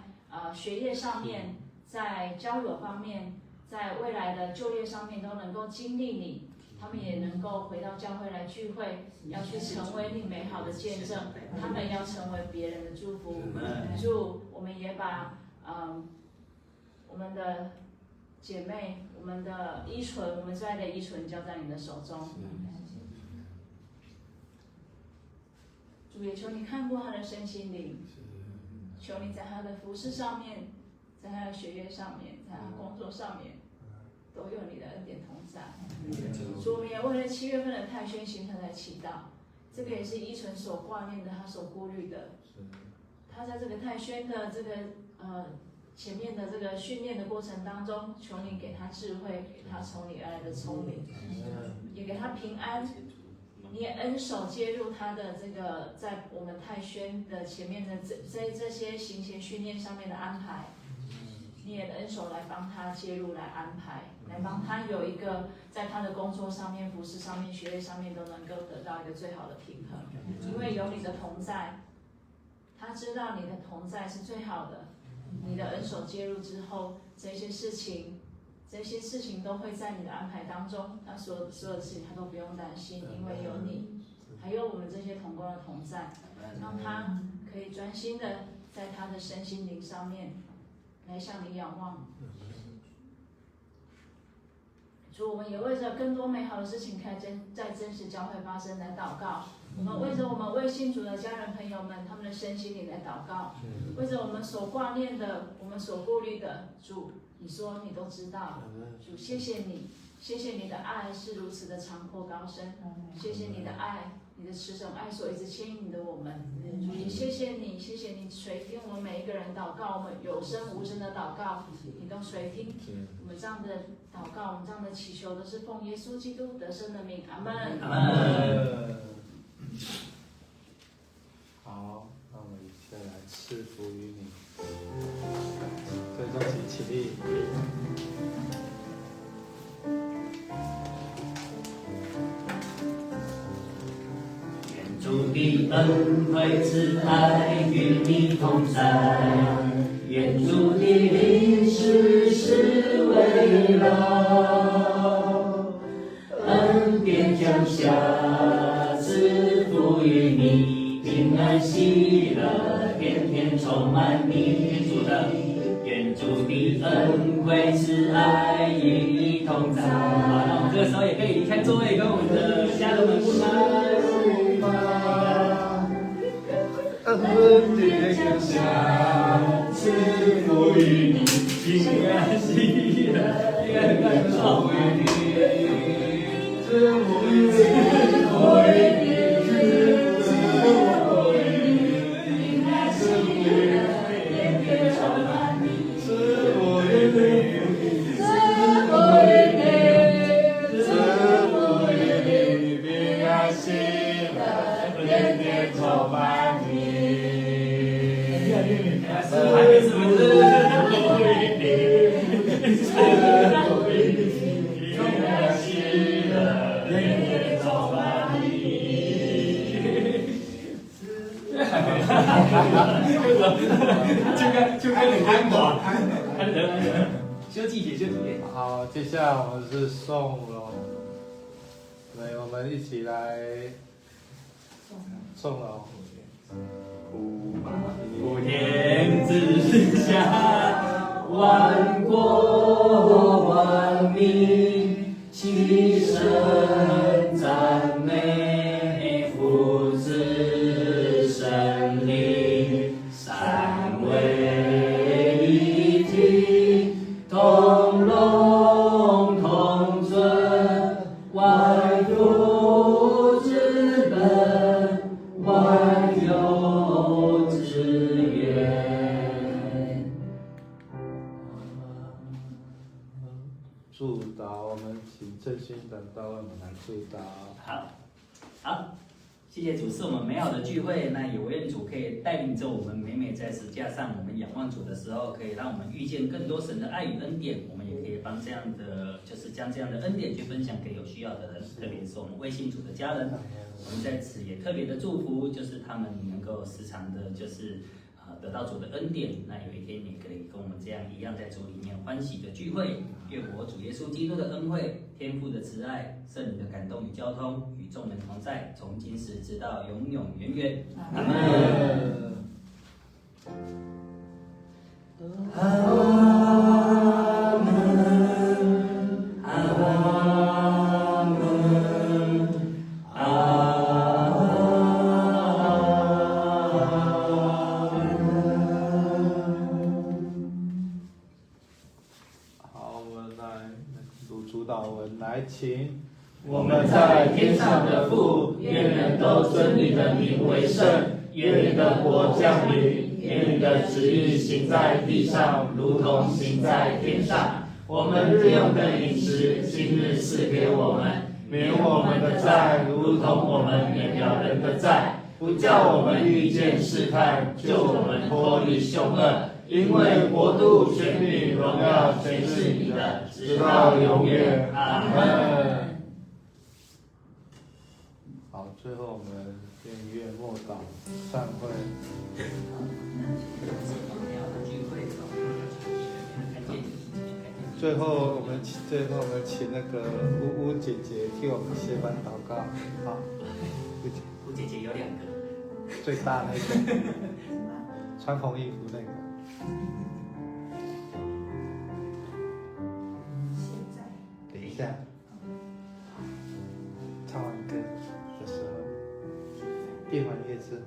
学业上面，在交友方面，在未来的就业上面都能够经历你，他们也能够回到教会来聚会，要去成为你美好的见证，他们要成为别人的祝福。祝我们也把我们的姐妹，我们的依纯，我们最爱的依纯交在你的手中。主也求你看过他的身心灵，求你在他的服事上面，在他的学业上面，在他工作上面，都有你的恩典同在。主，我们也为了7月份的太宣行程来祈祷，这个也是依纯所挂念的，他所顾虑的。他在这个太宣的这个前面的这个训练的过程当中，求你给他智慧，给他从你而来的聪明，也给他平安。你也恩手介入他的这个在我们太宣的前面的这些行前训练上面的安排，你也恩手来帮他介入来安排，来帮他有一个在他的工作上面、服事上面、学业上面都能够得到一个最好的平衡，因为有你的同在，他知道你的同在是最好的。你的恩手介入之后，这些事情都会在你的安排当中，那所有的事情他都不用担心，因为有你，还有我们这些同工的同在，让他可以专心的在他的身心灵上面来向你仰望。主，我们也为着更多美好的事情在真实教会发生来祷告。我们为着我们未信主的家人朋友们，他们的身心灵来祷告。为着我们所挂念的，我们所顾虑的，主，你说你都知道。主，谢谢你，谢谢你的爱是如此的长阔高深，谢谢你的爱，你的慈神爱所一直牵引的我们。主，也谢谢你，谢谢你垂听我们每一个人祷告，我们有声无声的祷告，你都垂听。我们这样的祷告，我们这样的祈求，都是奉耶稣基督得胜的名，阿门。阿门。好，那我们一起来赐福于你。最终起立。愿主的恩惠慈爱与你同在，愿主的灵时时围绕，恩典降下赐福于你，平安喜乐天天充满你。愿主的恩惠慈爱与你同在。好，那我们这个时候也可以离开座位，跟我们的家人们问安。恩典降下赐福于你，平安喜乐天天充满你。赐福于你。就跟你安保，休息节。好，接下来我们是颂龙，对，我们一起来颂龙。普天之下，万国万民齐声赞美父子神灵三位一万有之本，万有之源。祝祷，我们请正心等到我们来祝祷。好，谢谢主，是我们美好的聚会。那也愿主可以带领着我们，每每在石架上，我们仰望主的时候，可以让我们遇见更多神的爱与恩典。我们也可以帮这样的，就是将这样的恩典去分享给有需要的人，特别是我们微信主的家人。我们在此也特别的祝福，就是他们能够时常的，就是得到主的恩典。那有一天也可以跟我们这样一样，在主里面欢喜的聚会。愿我主耶稣基督的恩惠、天父的慈爱、圣灵的感动与交通，与众人同在，从今时直到永永远远。阿门。阿门。阿门。好，我们来读主祷文，来请。我们在天上的父，愿人都尊你的名为圣，愿你的国降临，愿你的旨意行在地上，如同行在天上。我们日用的饮食，今日赐给我们，免我们的债，如同我们免了人的债，不叫我们遇见试探，救我们脱离凶恶。因为国度、权力、荣耀，全是你的，直到永远。阿门。好，最后我们愿意乐默祷散会。最后我们请那个乌姐姐替我们协办祷告。好，乌姐姐有2个，最大那个，穿红衣服那个。现在等一下，唱完歌的时候，变完乐之后。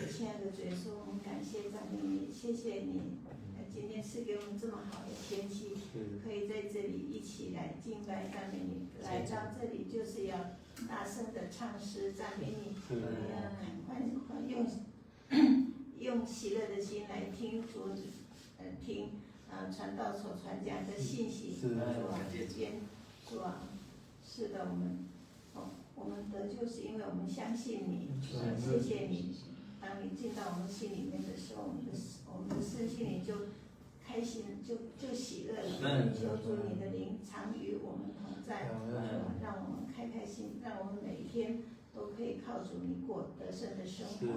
亲爱的主耶稣，我们感谢赞美你，谢谢你，今天赐给我们这么好的天气，可以在这里一起来敬拜赞美你。来到这里就是要大声的唱诗赞美你，用喜乐的心来听主听传道所传讲的信息。主啊，主啊，是的，我们得救是因为我们相信你，谢谢你。当你进到我们心里面的时候，我们的身心里就开心，就喜乐了。求主你的灵常与我们同在，让我们开开心，让我们每一天都可以靠主你过得胜的生活。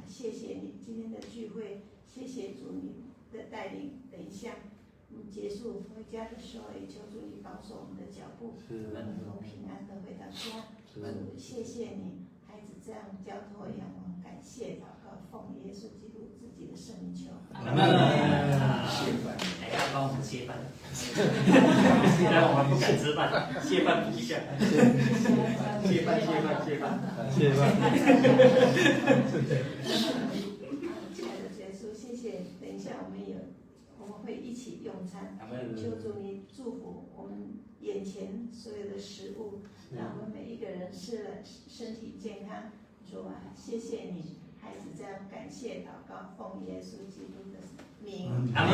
谢谢你今天的聚会，谢谢主你的带领。等一下结束回家的时候，也求主你保守我们的脚步，能够平安的回到家。谢谢你，孩子这样交托仰望。感谢祷告，奉耶稣基督自己的圣名求。阿门。来呀，帮我们谢饭。让我们不敢吃饭，谢饭补一下。谢饭。亲爱的耶稣，谢谢。等一下我们会一起用餐。求主你祝福我们眼前所有的食物，让我们每一个人吃了身体健康。主啊，谢谢你，孩子这样感谢祷告，奉耶稣基督的名。阿门。